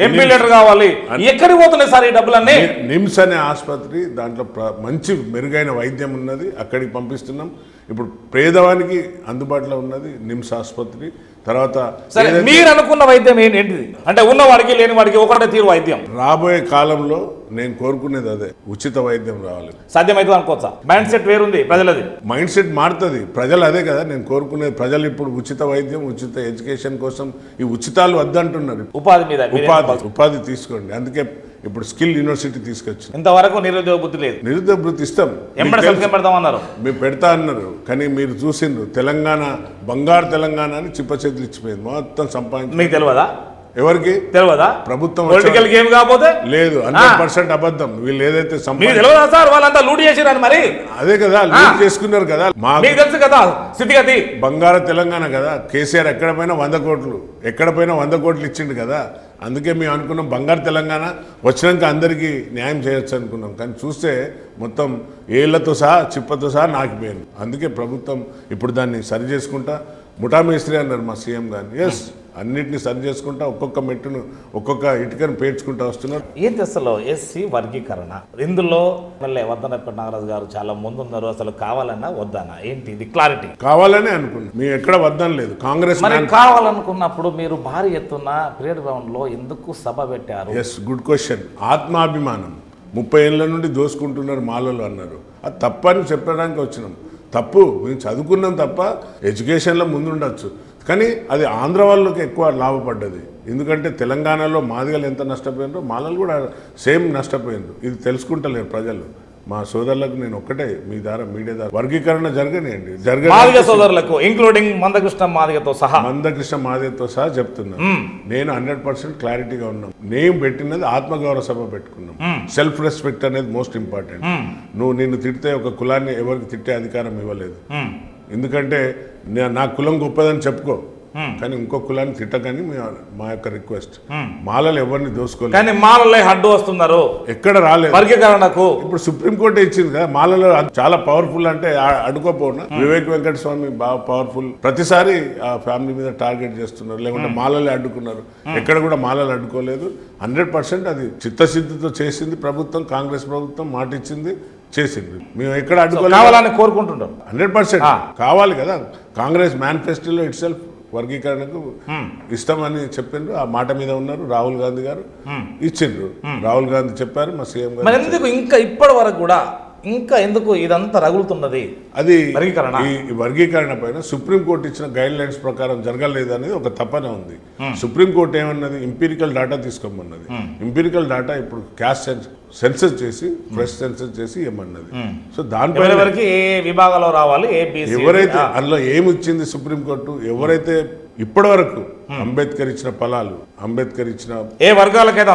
ఎంపీ లీటర్ కావాలి, ఎక్కడికి పోతున్నాయి సార్ ఈ డబ్బులన్నీ? నిమ్స్ అనే ఆసుపత్రి, దాంట్లో మంచి మెరుగైన వైద్యం ఉన్నది, అక్కడికి పంపిస్తున్నాం. ఇప్పుడు పేదవానికి అందుబాటులో ఉన్నది నిమ్స్ ఆసుపత్రి. తర్వాత మీరు అనుకున్న వైద్యం ఏంటిది అంటే ఉన్నవాడికి లేని వాడికి ఒకటే తీరు వైద్యం? రాబోయే కాలంలో నేను కోరుకునేది అదే, ఉచిత వైద్యం రావాలి. సాధ్యమైతే అనుకోవచ్చా? మైండ్ సెట్ వేరుంది ప్రజలది, మైండ్ సెట్ మారుతుంది. ప్రజలు అదే కదా నేను కోరుకునేది. ప్రజలు ఇప్పుడు ఉచిత వైద్యం, ఉచిత ఎడ్యుకేషన్ కోసం ఈ ఉచితాలు వద్దంటున్నారు. ఉపాధి మీద ఉపాధి తీసుకోండి. అందుకే ఇప్పుడు స్కిల్ యూనివర్సిటీ తీసుకొచ్చింది. ఇంతవరకు నిరుద్యోగ బుద్ధి లేదు. నిరుద్యోగ బుద్ధి ఇస్తాం, మీరు పెడతా అన్నారు. కానీ మీరు చూసిండ్రు తెలంగాణ బంగారు తెలంగాణ అని చిప్ప చేతులు ఇచ్చిపోయింది, మొత్తం సంపాదించి. మీకు తెలియదా? ఎవరికి తెలియదా? ప్రభుత్వం పొలిటికల్ గేమ్ కాకపోతే లేదు. 100% అబద్ధం. వీళ్ళు ఏదైతే తెలియదా సార్? వాళ్ళంతా లూట్ చేసిరని మరి అదే కదా లూట్ చేసుకున్నారు కదా. మాకు తెలుసు కదా స్థితిగతి. బంగారు తెలంగాణ కదా. కేసీఆర్ ఎక్కడ పోయినా 100 కోట్లు, ఎక్కడ పోయినా 100 కోట్లు ఇచ్చిండు కదా. అందుకే మేము అనుకున్నాం బంగారు తెలంగాణ వచ్చినాక అందరికీ న్యాయం చేయొచ్చు అనుకున్నాం. కానీ చూస్తే మొత్తం ఏళ్లతో సహా చిప్పతో సహా నాకిపోయాను. అందుకే ప్రభుత్వం ఇప్పుడు దాన్ని సరి చేసుకుంటా, ముఠామేస్త్రి అన్నారు మా సీఎం గారిని. ఎస్, అన్నిటిని సరి చేసుకుంటా ఒక్కొక్క మెట్టును ఒక్కొక్క ఇటుకను పేర్చుకుంటా వస్తున్నారు. ఏంటి అసలు ఎస్సీ వర్గీకరణ? ఇందులో మళ్ళీ వద్దనపేట నాగరాజు గారు చాలా ముందు ఉన్నారు. అసలు కావాలన్నా వద్దనా ఏంటి ఇది క్లారిటీ? కావాలనే అనుకున్నాం మేము, ఎక్కడ వద్దని లేదు. కాంగ్రెస్ కావాలనుకున్నప్పుడు మీరు భారీ ఎత్తున పీరియడ్ గ్రౌండ్ లో ఎందుకు సభ పెట్టారు? Yes, good question. ఆత్మాభిమానం 30 ఏళ్ళ నుండి దోసుకుంటున్నారు మాలలు అన్నారు. అది తప్పని చెప్పడానికి వచ్చినాం. తప్పు, మేము చదువుకున్నాం తప్ప ఎడ్యుకేషన్లో ముందుండొచ్చు. కానీ అది ఆంధ్ర వాళ్ళకి ఎక్కువ లాభపడ్డది. ఎందుకంటే తెలంగాణలో మాదిగలు ఎంత నష్టపోయినారో మాలలు కూడా సేమ్ నష్టపోయినారు. ఇది తెలుసుకుంటలేరు ప్రజలు. మా సోదరులకు నేను ఒక్కటే మీ ద్వారా మీడియా ద్వారా వర్గీకరణ జరగనియండి. మాదిగ సోదరులకు ఇంక్లూడింగ్ మందకృష్ణ మాదిగతో సహా చెప్తున్నాను. నేను 100% క్లారిటీగా ఉన్నాం. నేను పెట్టినది ఆత్మగౌరవ సభ పెట్టుకున్నాం. సెల్ఫ్ రెస్పెక్ట్ అనేది మోస్ట్ ఇంపార్టెంట్. నువ్వు నిన్ను తిడితే ఒక కులాన్ని ఎవరికి తిట్టే అధికారం ఇవ్వలేదు. ఎందుకంటే నా కులం గొప్పదని చెప్పుకో, కానీ ఇంకో కులాన్ని తిట్టకని మా యొక్క రిక్వెస్ట్. మాలలు ఎవరిని దోసుకోలేదు, కానీ మాలలే అడ్డు వస్తున్నారు, ఎక్కడ రాలేదు వర్గీకరణకు. ఇప్పుడు సుప్రీంకోర్టు ఇచ్చింది కదా, మాలలో చాలా పవర్ఫుల్ అంటే అడుకోపోనా. వివేక్ వెంకట స్వామి బాగా పవర్ఫుల్, ప్రతిసారి ఆ ఫ్యామిలీ మీద టార్గెట్ చేస్తున్నారు. లేకుంటే మాలలే అడ్డుకున్నారు, ఎక్కడ కూడా మాలలు అడ్డుకోలేదు. 100% అది చిత్తశుద్ధితో చేసింది ప్రభుత్వం. కాంగ్రెస్ ప్రభుత్వం మాట ఇచ్చింది, చేసింది. మేము ఎక్కడ అడ్డుకోవాలని కోరుకుంటున్నాం. 100% కావాలి కదా. కాంగ్రెస్ మేనిఫెస్టోలో ఇట్ సెల్ఫ్ వర్గీకరణకు ఇష్టమని చెప్పిండ్రు, ఆ మాట మీద ఉన్నారు. రాహుల్ గాంధీ గారు ఇచ్చిండ్రు, రాహుల్ గాంధీ చెప్పారు, మా సీఎం గారు. ఎందుకు ఇంకా ఇప్పటి వరకు కూడా ఎందుకు ఇదంతా రగులుతున్నది? అది ఈ వర్గీకరణ పైన సుప్రీంకోర్టు ఇచ్చిన గైడ్ లైన్స్ ప్రకారం జరగలేదు అనేది ఒక తపన ఉంది. సుప్రీంకోర్టు ఏమన్నది, ఇంపీరికల్ డేటా తీసుకోమన్నది. ఇంపీరికల్ డేటా ఇప్పుడు క్యాస్ట్ సెన్సస్ చేసి ఫ్రెష్ సెన్సస్ చేసి ఏమన్నది. సో దానిపైన విభాగాల్లో రావాలి. ఎవరైతే అందులో ఏమి ఇచ్చింది సుప్రీంకోర్టు, ఎవరైతే ఇప్పటి వరకు అంబేద్కర్ ఇచ్చిన ఫలాలు, అంబేద్కర్ ఇచ్చిన ఏ వర్గాలకైతే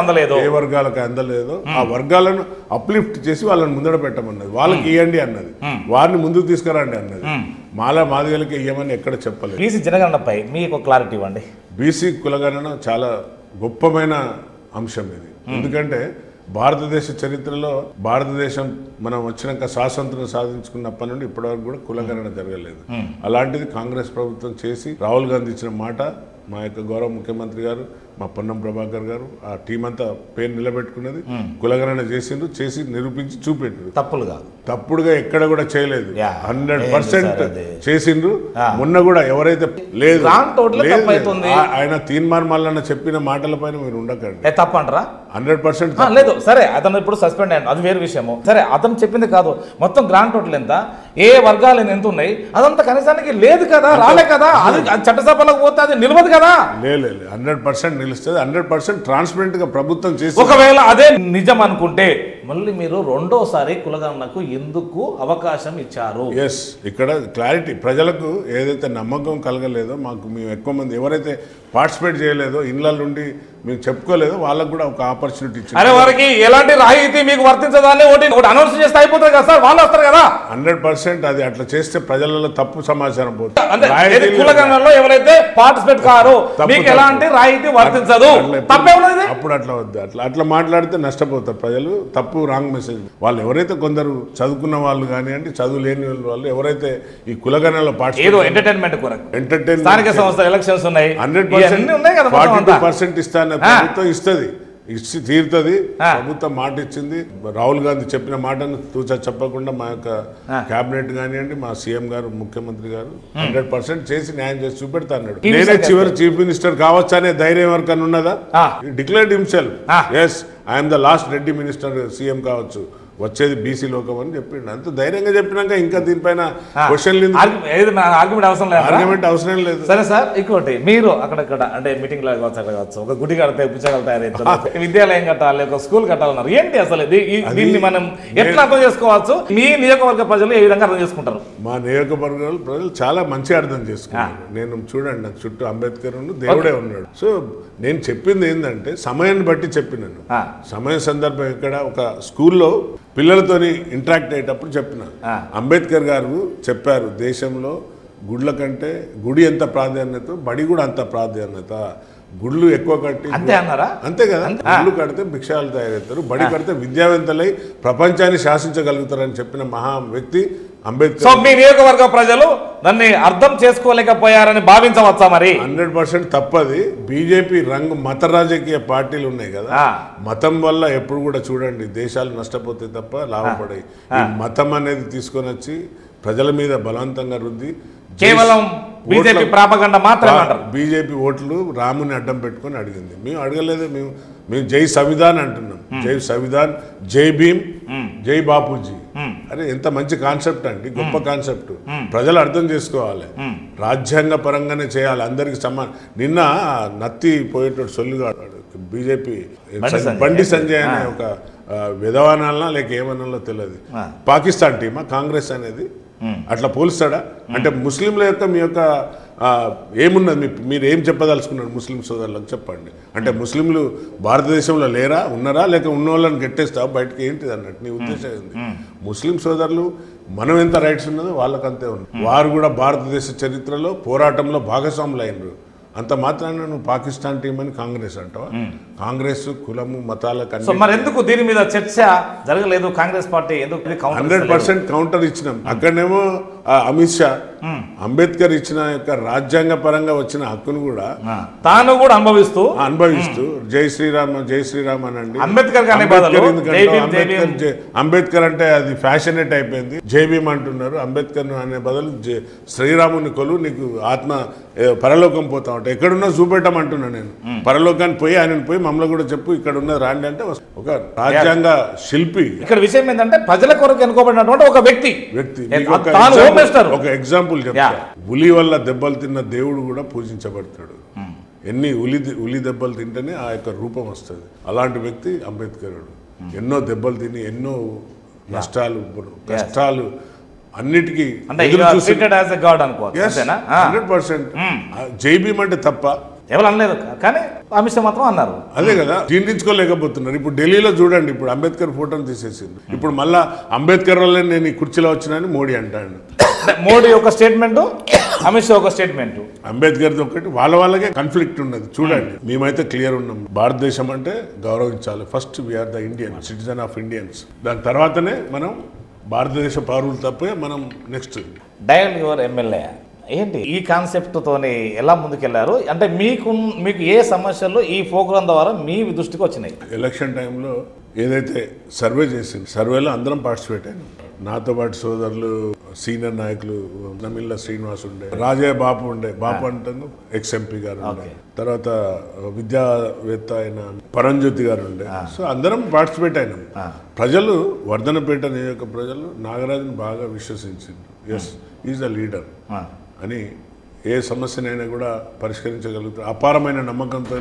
అందలేదో ఆ వర్గాలను అప్లిఫ్ట్ చేసి వాళ్ళని ముందడ పెట్టమన్నది. వాళ్ళకి ఇవ్వండి అన్నది, వారిని ముందుకు తీసుకురండి అన్నది. మాదిగలకి ఇవ్వమని ఎక్కడ చెప్పలేదు. బీసీ జనగణనపై మీకు క్లారిటీ ఇవ్వండి. బీసీ కులగణన చాలా గొప్పమైన అంశం ఇది. ఎందుకంటే భారతదేశ చరిత్రలో భారతదేశం మనం వచ్చినాక స్వాతంత్రం సాధించుకున్నప్పటి నుండి ఇప్పటివరకు కూడా కులగణన జరగలేదు. అలాంటిది కాంగ్రెస్ ప్రభుత్వం చేసి రాహుల్ గాంధీ ఇచ్చిన మాట మా యొక్క గౌరవ ముఖ్యమంత్రి గారు, మా పొన్నం ప్రభాకర్ గారు, ఆ టీం అంతా పేరు నిలబెట్టుకున్నది. కులగణన చేసిండ్రు, చేసి నిరూపించి చూపెట్టారు. తప్పులు కాదు, తప్పుడుగా ఎక్కడ కూడా చేయలేదు. 100% చేసిండ్రు. మొన్న కూడా ఎవరైతే లేదు ఆయన తీన్మార్ మల్లన్న చెప్పిన మాటల పైన మీరు ఉండకండి. తప్పంటారా? 100% లేదు. సరే, అతను ఇప్పుడు సస్పెండ్ అయ్యాడు, అది వేరే విషయము. సరే, అతను చెప్పింది కాదు, మొత్తం గ్రాండ్ టోటల్ ఎంత, ఏ వర్గాలు ఎంత ఉన్నాయి, అదంతా కనీసానికి లేదు కదా, రాలే కదా, అది చట్టసభలకు పోతే అది నిలవదు కదా. లేదు, 100% నిలుస్తుంది. 100% ట్రాన్స్పరెంట్ గా ప్రభుత్వం చేసి, ఒకవేళ అదే నిజం అనుకుంటే మళ్ళీ మీరు రెండోసారి కులగణనకు ఎందుకు అవకాశం ఇచ్చారు? ఎస్, ఇక్కడ క్లారిటీ ప్రజలకు ఏదైతే నమ్మకం కలగలేదో, మాకు మేము ఎక్కువ మంది ఎవరైతే పార్టిసిపేట్ చేయలేదో, ఇళ్ళ నుండి మేము చెప్పుకోలేదో వాళ్ళకు కూడా ఒక ఆపర్చునిటీ ఇచ్చింది. అరే వారికి ఎలాంటి రాయితీ మీకు వర్తించదాన్ని ఒకటి అనౌన్స్ చేస్తే అయిపోతుంది కదా సార్, వాళ్ళు వస్తారు కదా. 100% అది అట్లా చేస్తే ప్రజలలో తప్పు సమాచారం పోతుంది. కులగణనలో ఎవరైతే పార్టిసిపేట్ కారో మీకు ఎలాంటి రాయితీ వర్తించదు. అప్పుడు అట్లా వద్దు, అట్లా మాట్లాడితే నష్టపోతారు ప్రజలు. తప్పు, రాంగ్ మెసేజ్. వాళ్ళు ఎవరైతే కొందరు చదువుకున్న వాళ్ళు కానివ్వండి, చదువు లేని వాళ్ళు ఎవరైతే ఈ కులగణనలో ఎంటర్టైన్మెంట్ స్థానిక సంస్థల ఎలక్షన్స్ ఉన్నాయి, 42% ఇస్తాను ప్రభుత్వం ఇచ్చి తీరుతుంది. ప్రభుత్వం మాట ఇచ్చింది. రాహుల్ గాంధీ చెప్పిన మాటను తూచా చెప్పకుండా మా యొక్క కేబినెట్ కానివ్వండి, మా సీఎం గారు, ముఖ్యమంత్రి గారు 100% చేసి న్యాయం చేసి చూపెడతా అన్నాడు. నేనే చివరి చీఫ్ మినిస్టర్ కావచ్చు అనే ధైర్యం ఎవరికన్నా ఉన్నదా? Declared himself, yes I'm the last Reddy minister, CM కావచ్చు, వచ్చేది బీసీ లోకం అని చెప్పిండు. అంత ధైర్యంగా చెప్పినాక ఇంకా దీనిపైన ఆర్గ్యుమెంట్ అవసరం లేదు. సరే సార్, ఇంకోటి మీరు అక్కడక్కడ అంటే మీటింగ్ లో కావచ్చు, ఒక గుడి కడితే పుచ్చకాలు తయారైతే విద్యాలయం కట్టాలి, ఒక స్కూల్ కట్టాలన్నారు. ఏంటి అసలు దీన్ని మనం ఎట్లా అర్థం చేసుకోవచ్చు? మీ నియోజకవర్గ ప్రజలు ఏ విధంగా అర్థం చేసుకుంటారు? మా నియోజకవర్గ ప్రజలు చాలా మంచిగా అర్థం చేసుకున్నారు. నేను చూడండి, నాకు చుట్టూ అంబేద్కర్ దేవుడే ఉన్నాడు. సో నేను చెప్పింది ఏంటంటే సమయాన్ని బట్టి చెప్పినాను. సమయ సందర్భం ఇక్కడ ఒక స్కూల్లో పిల్లలతోని ఇంటరాక్ట్ అయ్యేటప్పుడు చెప్పిన అంబేద్కర్ గారు చెప్పారు, దేశంలో గుడ్ల కంటే గుడి ఎంత ప్రాధాన్యత, బడి కూడా అంత ప్రాధాన్యత. గుళ్ళు ఎక్కువ కట్టి అంతే కదా, గుళ్ళు కడితే భిక్షాలు తయారవుతారు, బడి కడితే విద్యావంతులై ప్రపంచాన్ని శాసించగలుగుతారని చెప్పిన మహా వ్యక్తి అంబేద్కర్. సో మీ నియోజకవర్గ ప్రజలు దాన్ని అర్థం చేసుకోలేకపోయారని భావించవచ్చా? మరి 100% తప్పది. బీజేపీ మత రాజకీయ పార్టీలు ఉన్నాయి కదా, మతం వల్ల ఎప్పుడు కూడా చూడండి దేశాలు నష్టపోతే తప్ప లాభపడాయి. ఈ మతం అనేది తీసుకొని వచ్చి ప్రజల మీద బలవంతంగా రుద్ది కేవలం బీజేపీ ప్రాపగండ మాత్రమే. బీజేపీ ఓట్లు రాముని అడ్డం పెట్టుకొని అడిగింది. మేము అడగలేదు, మేము జై సంవిధాన్ అంటున్నాం. జై సంవిధాన్, జై భీమ్, జై బాపూజీ. అరే ఎంత మంచి కాన్సెప్ట్ అండి, గొప్ప కాన్సెప్ట్. ప్రజలు అర్థం చేసుకోవాలి, రాజ్యాంగ పరంగానే చేయాలి, అందరికి సమానం. నిన్న నత్తి పోయేటోడు సొల్లుగాడు బీజేపీ బండి సంజయ్ అనే ఒక విధవానాలనా లేక ఏమన్నా తెలియదు. పాకిస్తాన్ టీమా కాంగ్రెస్ అనేది? అట్లా పోలుస్తాడా? అంటే ముస్లింల యొక్క మీ యొక్క ఏమున్నది, మీరు ఏం చెప్పదలుచుకున్నారు ముస్లిం సోదరులకు చెప్పండి. అంటే ముస్లింలు భారతదేశంలో లేరా, ఉన్నారా, లేక ఉన్న వాళ్ళని గెట్టేస్తావా బయటకు, ఏంటిది అన్నట్టు నీ ఉద్దేశం ఏంది? ముస్లిం సోదరులు మనం ఎంత రైట్స్ ఉన్నదో వాళ్ళకంతే ఉంది. వారు కూడా భారతదేశ చరిత్రలో పోరాటంలో భాగస్వాములు అయినరు. అంత మాత్రాన నువ్వు పాకిస్తాన్ టీం అని కాంగ్రెస్ అంటావా? కాంగ్రెస్ కులము మతాల మరి ఎందుకు దీని మీద చర్చ జరగలేదు? కాంగ్రెస్ పార్టీ ఎందుకు 100% కౌంటర్ ఇచ్చినాం. అక్కడనేమో అమిత్ షా అంబేద్కర్ ఇచ్చిన యొక్క రాజ్యాంగ పరంగా వచ్చిన హక్కును కూడా తాను కూడా అనుభవిస్తూ జై శ్రీరామ్ జై శ్రీరామ్ అనండి. అంబేద్కర్ అంటే అది ఫ్యాషనేట్ అయిపోయింది. జై భీమ్ అంటున్నారు. అంబేద్కర్ అనే బదులు శ్రీరాముని కొలు, నీకు ఆత్మ పరలోకం పోతా ఉంటా, ఎక్కడున్నా చూపెట్టమంటున్నా నేను. పరలోకాన్ని పోయి ఆయనను పోయి మమ్మల్ని కూడా చెప్పు ఇక్కడ ఉన్నది రాండి అంటే ఒక రాజ్యాంగ శిల్పి. ఇక్కడ విషయం ఏంటంటే ప్రజల కొరకు ఎన్నుకోబడినటువంటి ఒక వ్యక్తి. ఒక ఎగ్జాంపుల్ చెప్తా. ఉలి వల్ల దెబ్బలు తిన్న దేవుడు కూడా పూజించబడతాడు. ఎన్ని ఉలి దెబ్బలు తింటేనే ఆ యొక్క రూపం వస్తుంది. అలాంటి వ్యక్తి అంబేద్కరుడు. ఎన్నో దెబ్బలు తిని ఎన్నో నష్టాలు కష్టాలు అన్నిటికీ 100% జై భీమ్ అంటే తప్ప ఎవరు అనలేదు, కానీ అమిత్ షా మాత్రం అన్నారు. అదే కదా, జీర్ణించుకోలేకపోతున్నారు. ఇప్పుడు ఢిల్లీలో చూడండి, ఇప్పుడు అంబేద్కర్ ఫోటోని తీసేసింది. ఇప్పుడు మళ్ళా అంబేద్కర్ వల్లే నేను ఈ కుర్చీలో వచ్చినా అని మోడీ అంటాడు. మోడీ ఒక స్టేట్మెంట్, అమిత్ షా ఒక స్టేట్మెంట్. అంబేద్కర్ది ఒకటి, వాళ్ళకే కాన్ఫ్లిక్ట్ ఉన్నది. చూడండి, మేమైతే క్లియర్ ఉన్నాం. భారతదేశం అంటే గౌరవించాలి. First we are the Indian citizen of Indians. దాని తర్వాతనే మనం భారతదేశ పౌరులు తప్పే మనం నెక్స్ట్. డయల్ యువర్ ఎమ్మెల్యే ఏంటి ఈ కాన్సెప్ట్ తోని ఎలా ముందుకెళ్లారు? అంటే మీకు ఏ సమస్యలు ఈ ప్రోగ్రాం ద్వారా మీ దృష్టికి వచ్చినాయి? ఎలక్షన్ టైంలో ఏదైతే సర్వే చేసింది, సర్వేలో అందరం పార్టిసిపేట్ అయినాం. నాతో పాటు సోదరులు సీనియర్ నాయకులు నమిల్ల శ్రీనివాస్ ఉండే, రాజయ్య బాపు ఉండే, బాపు అంటాను ఎక్స్ఎంపీ గారు ఉండే, తర్వాత విద్యావేత్త అయిన పరంజ్యోతి గారు ఉండే. సో అందరం పార్టిసిపేట్ అయినాం. ప్రజలు వర్ధనపేట నియోజక ప్రజలు నాగరాజుని బాగా విశ్వసించింది. ఎస్, ఈజ్ ద లీడర్ అని, ఏ సమస్యనైనా కూడా పరిష్కరించగలుగుతారు అపారమైన నమ్మకంతో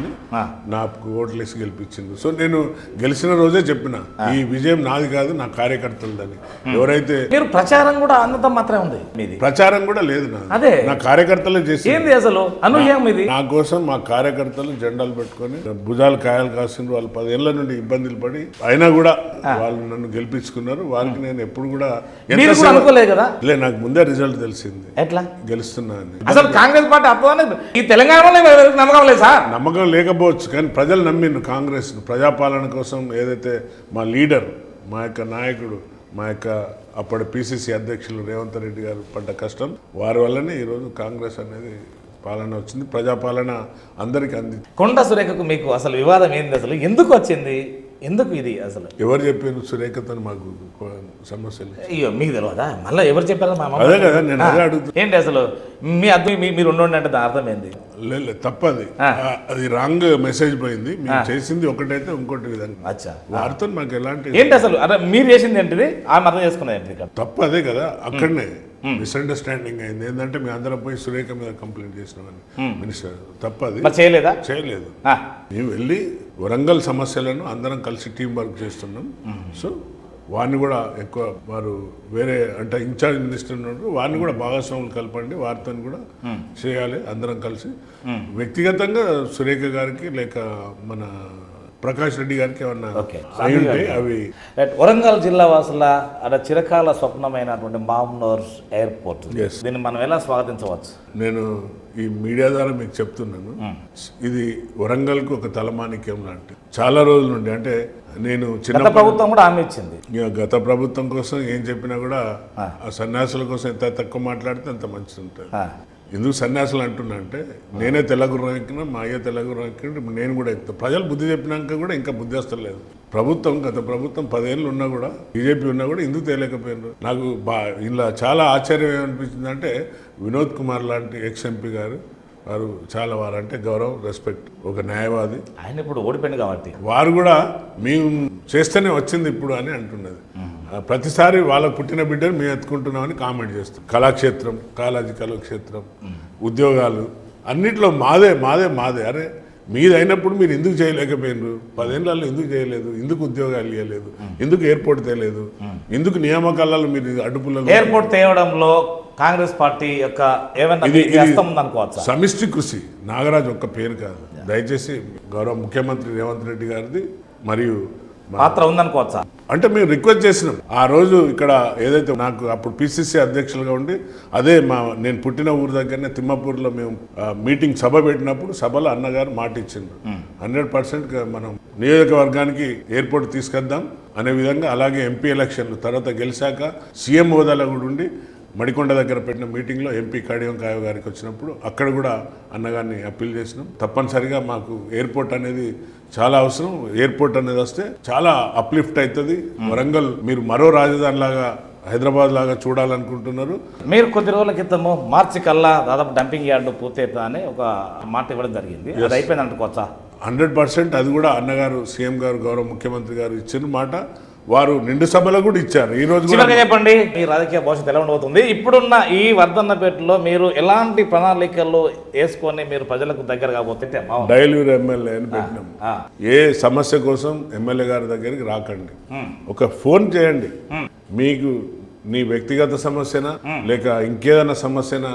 నాకు ఓట్లేసి గెలిపించింది. సో నేను గెలిచిన రోజే చెప్పిన, ఈ విజయం నాది కాదు, నా కార్యకర్తలదని. ఎవరైతే మీరు ప్రచారం కూడా అన్నతం మాత్రమే ఉంది మీది, ప్రచారం కూడా లేదు నాది. అదే నా కార్యకర్తలే చేసి అసలు అనూహ్యం ఇది. నా కోసం మా కార్యకర్తలు జెండాలు పెట్టుకొని భుజాలు కాయలు కాసిండ్రు. వాళ్ళు 10 ఏళ్ల నుండి ఇబ్బందులు పడి అయినా కూడా వాళ్ళు నన్ను గెలిపించుకున్నారు. వాళ్ళకి నేను ఎప్పుడు కూడా అనుకోలేదు కదా. లే, నాకు ముందే రిజల్ట్ తెలిసింది ఎట్లా గెలుస్తున్నా అని. అసలు కాంగ్రెస్ పార్టీ అర్థం ఈ తెలంగాణలో నమ్మకం లేదు సార్. నమ్మకం లేకపోవచ్చు, కానీ ప్రజలు నమ్మిండ్రు కాంగ్రెస్ ప్రజాపాలన కోసం. ఏదైతే మా లీడర్, మా యొక్క నాయకుడు, మా యొక్క అప్పటి పిసిసి అధ్యక్షులు రేవంత్ రెడ్డి గారు పడ్డ కష్టం, వారి వల్లనే ఈరోజు కాంగ్రెస్ అనేది పాలన వచ్చింది. ప్రజాపాలన అందరికీ అంది. కొండా సురేఖకు మీకు అసలు వివాదం ఏంది? అసలు ఎందుకు వచ్చింది? ఎందుకు ఇది అసలు? ఎవరు చెప్పారు సురేఖతో మాకు సమస్యలు? అయ్యో, మీకు తెలియదా? మళ్ళీ ఎవరు చెప్పారు? అదే కదా నేను అదే అడుగుతాను. ఏంటి అసలు మీ అర్థం? మీరు ఉండండి అంటే దాని అర్థం ఏంది? లేదు, తప్పది. అది రాంగ్ మెసేజ్ పోయింది. మీరు చేసింది ఒకటైతే ఇంకోటి విధంగా. వారితో మాకు ఎలాంటి ఏంటి అసలు? అదే మీరు చేసింది ఏంటిది? ఆమె అర్థం చేసుకున్నది ఏంటి? తప్పు అదే కదా, అక్కడనే మిస్అండర్స్టాండింగ్ అయింది. ఏంటంటే మేము అందరం పోయి సురేఖ మీద కంప్లైంట్ చేసినామని మినిస్టర్. తప్పది చేయలేదా? చేయలేదు. మేము వెళ్ళి వరంగల్ సమస్యలను అందరం కలిసి టీం వర్క్ చేస్తున్నాం. సో వారిని కూడా ఎక్కువ, వారు వేరే అంటే ఇన్ఛార్జ్ మినిస్టర్ ఉన్నారు, వారిని కూడా భాగస్వాములు కలపండి, వారితో కూడా చేయాలి అందరం కలిసి. వ్యక్తిగతంగా సురేఖ గారికి లేక మన ప్రకాష్ రెడ్డి గారికి ఏమన్నా అయ్యుంటే అవి. వరంగల్ జిల్లా వాసుల అక్కడ చిరకాల స్వప్నమైనటువంటి మామ్నూర్ ఎయిర్పోర్ట్, దీన్ని మనం ఎలా స్వాగతించవచ్చు? నేను ఈ మీడియా ద్వారా మీకు చెప్తున్నాను, ఇది వరంగల్కు ఒక తలమానిక్యం లాంటి. చాలా రోజుల నుండి, అంటే నేను చిన్న ప్రభుత్వం కూడా హామీ ఇచ్చింది. గత ప్రభుత్వం కోసం ఏం చెప్పినా కూడా ఆ సన్యాసుల కోసం ఎంత తక్కువ మాట్లాడితే అంత మంచిది ఉంటుంది. ఎందుకు సన్యాసులు అంటున్నా అంటే, నేనే తెల్లగుర్రం ఎక్కినా, మా అయ్య తెల్లగుర్రం ఎక్కిన, నేను కూడా ఎక్కుతాను. ప్రజలు బుద్ధి చెప్పినాక కూడా ఇంకా బుద్ధి వస్తలేదు. ప్రభుత్వం, గత ప్రభుత్వం 10 ఏళ్ళు ఉన్నా కూడా, బీజేపీ ఉన్నా కూడా ఎందుకు తేలేకపోయినారు? నాకు ఇలా చాలా ఆశ్చర్యం ఏమనిపించింది అంటే, వినోద్ కుమార్ లాంటి ఎక్స్ఎంపీ గారు, వారు చాలా, వారు అంటే గౌరవం, రెస్పెక్ట్, ఒక న్యాయవాది. ఆయన ఇప్పుడు ఓడిపోయింది కాబట్టి వారు కూడా మేము చేస్తేనే వచ్చింది ఇప్పుడు అని అంటున్నది. ప్రతిసారి వాళ్ళకు పుట్టిన బిడ్డను మేము ఎత్తుకుంటున్నామని కామెంట్ చేస్తాం. కళాక్షేత్రం, కాళాజీ కళాక్షేత్రం, ఉద్యోగాలు అన్నిట్లో మాదే మాదే మాదే. అరే మీది అయినప్పుడు మీరు ఎందుకు చేయలేకపోయినారు? 10 ఏళ్ళలో ఎందుకు చేయలేదు? ఎందుకు ఉద్యోగాలు ఇవ్వలేదు? ఎందుకు ఎయిర్పోర్ట్ తేలేదు? ఎందుకు నియామకాలలో మీరు అడ్డుపుల్లలు? ఎయిర్పోర్ట్ తేవడంలో కాంగ్రెస్ పార్టీ యొక్క సమిష్టి కృషి. నాగరాజు ఒక్క పేరు కాదు. దయచేసి గౌరవ ముఖ్యమంత్రి రేవంత్ రెడ్డి గారిది మరియు పాత్ర ఉందనుకోవచ్చా? అంటే మేము రిక్వెస్ట్ చేసినాం. ఆ రోజు ఇక్కడ ఏదైతే నాకు అప్పుడు పిసిసి అధ్యక్షులుగా ఉండి, అదే నేను పుట్టిన ఊరు దగ్గరనే తిమ్మాపూర్లో మేము మీటింగ్ సభ పెట్టినప్పుడు, సభలో అన్నగారు మాట ఇచ్చిండ్రు, 100% మనం నియోజకవర్గానికి ఎయిర్పోర్ట్ తీసుకొద్దాం అనే విధంగా. అలాగే ఎంపీ ఎలక్షన్లు తర్వాత గెలిచాక సీఎం హోదాలో కూడా ఉండి మడికొండ దగ్గర పెట్టిన మీటింగ్లో ఎంపీ కడియం కాయవ్ గారికి వచ్చినప్పుడు అక్కడ కూడా అన్నగారిని అప్పీల్ చేసినాం. తప్పనిసరిగా మాకు ఎయిర్పోర్ట్ అనేది చాలా అవసరం. ఎయిర్పోర్ట్ అనేది వస్తే చాలా అప్లిఫ్ట్ అవుతుంది. వరంగల్ మీరు మరో రాజధాని లాగా, హైదరాబాద్ లాగా చూడాలనుకుంటున్నారు. మీరు కొద్ది రోజుల క్రితము మార్చి కల్లా దాదాపు డంపింగ్ యార్డు పూర్తవుతా అని ఒక మాట ఇవ్వడం జరిగింది. అది అయిపోయింది అనుకోవచ్చా? 100% అది కూడా అన్నగారు, సీఎం గారు, గౌరవ ముఖ్యమంత్రి గారు ఇచ్చిన మాట వారు నిండు సభలో కూడా ఇచ్చారు. ఈ రోజు చెప్పండి, మీ రాజకీయ భవిష్యత్తు ఎలా ఉండబోతుంది? ఇప్పుడున్న ఈ వర్ధన్నపేటలో మీరు ఎలాంటి ప్రణాళికలు వేసుకొని మీరు ప్రజలకు దగ్గర కాబోతే? డైలూర్ ఎమ్మెల్యే అని పెట్టినాం. ఏ సమస్య కోసం ఎమ్మెల్యే గారి దగ్గరికి రాకండి, ఒక ఫోన్ చేయండి. మీకు నీ వ్యక్తిగత సమస్యనా లేక ఇంకేదైనా సమస్యనా,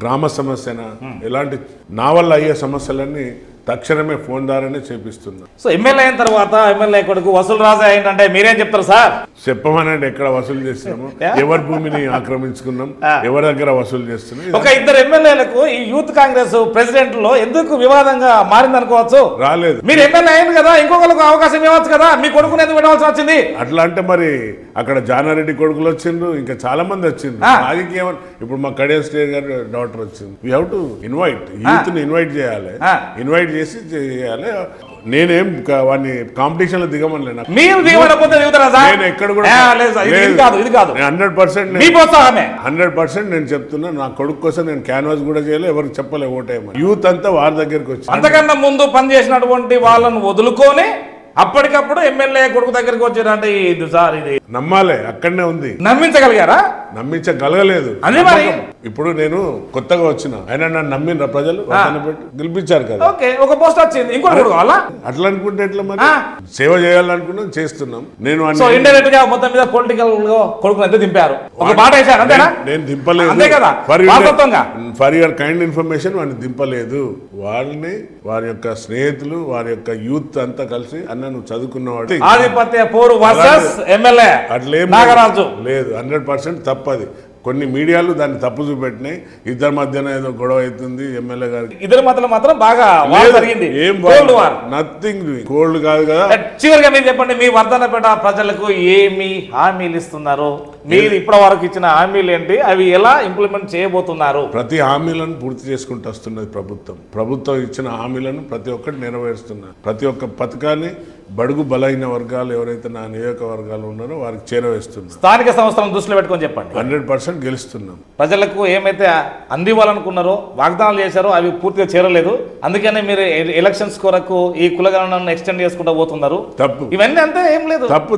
గ్రామ సమస్యనా, ఎలాంటి నా వల్ల అయ్యే సమస్యలన్నీ తక్షణమే ఫోన్ ద్వారానే చేపిస్తున్నా. సో ఎమ్మెల్యే అయిన తర్వాత ఎమ్మెల్యే కొడుకు వసూలు రాజా ఏంటంటే మీరేం చెప్తారు సార్? చెప్పమనండి, ఎక్కడ వసూలు చేస్తున్నాము, ఎవరి భూమిని ఆక్రమించుకున్నాం, ఎవరి దగ్గర వసూలు చేస్తున్నాం. ఒక ఇద్దరు ఎమ్మెల్యేలకు ఈ యూత్ కాంగ్రెస్ ప్రెసిడెంట్ లో ఎందుకు వివాదంగా మారింది అనుకోవచ్చు? రాలేదు, మీరు ఎమ్మెల్యే అయింది కదా, ఇంకొకరికి అవకాశం ఇవ్వచ్చు కదా, మీ కొడుకుని ఎందుకు పెట్టవలసి వచ్చింది? అట్లా అంటే మరి అక్కడ జానారెడ్డి కొడుకులు వచ్చిండ్రు, ఇంకా చాలా మంది వచ్చిండ్రు. రాజకీయం ఇప్పుడు మా కడియం స్టేజ్ గారి డాక్టర్ వచ్చింది. We have to invite youth ని, ఇన్వైట్ చేయాలి, ఇన్వైట్ చేసి చేయాలి. నేనేం వాడిని కాంపిటీషన్ లో దిగమని మీరు దిగమనకపోతే నేను ఎక్కడ కూడా 100% నేను చెప్తున్నా, నా కొడుకు కోసం నేను క్యాన్వాస్ కూడా చేయలే, ఎవరికి చెప్పలే ఓటేయమని. యూత్ అంతా వారి దగ్గరికి వచ్చి అంతకన్నా ముందు పనిచేసినటువంటి వాళ్ళను వదులుకొని అప్పటికప్పుడు ఎమ్మెల్యే కొడుకు దగ్గరికి వచ్చారంటే ఇది సార్, ఇది నమ్మాలి, అక్కడనే ఉంది. నమ్మించగలిగారా? నమ్మించగలగలేదు. అదే మరి ఇప్పుడు నేను కొత్తగా వచ్చిన, అయినా నన్ను నమ్మిన ప్రజలు గెలిపించారు కదా. ఓకే, ఒక పోస్ట్ వచ్చింది, ఇంకోటి కావాలా? అట్లా అనుకుంటే ఎట్లా మరి? సేవ చేయాలనుకున్నాం, చేస్తున్నాం. నేను ఇండైరెక్ట్ గా మొత్తం మీద పొలిటికల్ కొడుకు ఎంత దింపారు, ఒక మాట వేశారు అంతేనా? నేను దింపలేదు, అంతే కదా. ఫర్ యువర్ కైండ్ ఇన్ఫర్మేషన్ వాడిని దింపలేదు. వాళ్ళని వారి యొక్క స్నేహితులు, వారి యొక్క యూత్ అంతా కలిసి అన్న నువ్వు చదువుకున్నవాడు ఆధిపత్య పోరు వర్సెస్ ఎమ్మెల్యే అట్లేం నాగరాజు లేదు. 100% తప్పది. కొన్ని మీడియాలు దాన్ని తప్పు చూపెట్టినాయి. ఇద్దరి మధ్యన ఏదో గొడవ అవుతుంది ఎమ్మెల్యే గారికి, ఇద్దరి మధ్యలో మాత్రం బాగా జరిగింది. నథింగ్ కోల్డ్ కాదు కదా. చివరిగా మీరు చెప్పండి, మీ వర్ధనపేట ప్రజలకు ఏమి హామీలు ఇస్తున్నారు? మీరు ఇప్పటి వరకు ఇచ్చిన హామీలు ఏంటి, అవి ఎలా ఇంప్లిమెంట్ చేయబోతున్నారు? ప్రతి హామీలను పూర్తి చేసుకుంటూ వస్తున్నది ప్రభుత్వం. ప్రభుత్వం ఇచ్చిన హామీలను ప్రతి ఒక్కటి నెరవేరుస్తున్నారు. ప్రతి ఒక్క పథకాన్ని బడుగు బలైన వర్గాలు ఎవరైతే నా నియోజకవర్గాలు ఉన్నారో వారికి చేరవేస్తున్నారు. స్థానిక సంస్థలను దృష్టిలో పెట్టుకొని చెప్పండి. 100% గెలుస్తున్నాం. ప్రజలకు ఏమైతే అందివ్వాలనుకున్నారో, వాగ్దానాలు చేశారో అవి పూర్తిగా చేరలేదు. అందుకనే మీరు ఎలక్షన్స్ కొరకు ఈ కులగణనను ఎక్స్టెండ్ చేసుకుంటూ పోతున్నారు. తప్పు. ఇవన్నీ అంతే, ఏం లేదు, తప్పు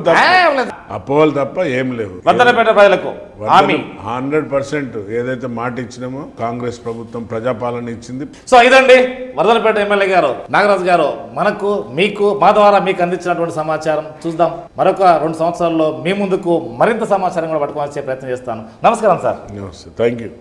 అపోహలు తప్ప ఏం లేవు. వర్ధనపేట ప్రజలకు 100% ఏదైతే మాట ఇచ్చినామో కాంగ్రెస్ ప్రభుత్వం ప్రజాపాలన ఇచ్చింది. సో ఇదండి వర్ధనపేట ఎమ్మెల్యే గారు నాగరాజు గారు మనకు, మీకు, మా ద్వారా మీకు అందించినటువంటి సమాచారం. చూద్దాం మరొక 2 సంవత్సరాల్లో మీ ముందుకు మరింత సమాచారం కూడా పట్టుకొని వచ్చే ప్రయత్నం చేస్తాను. నమస్కారం సార్. నమస్తే, థ్యాంక్ యూ.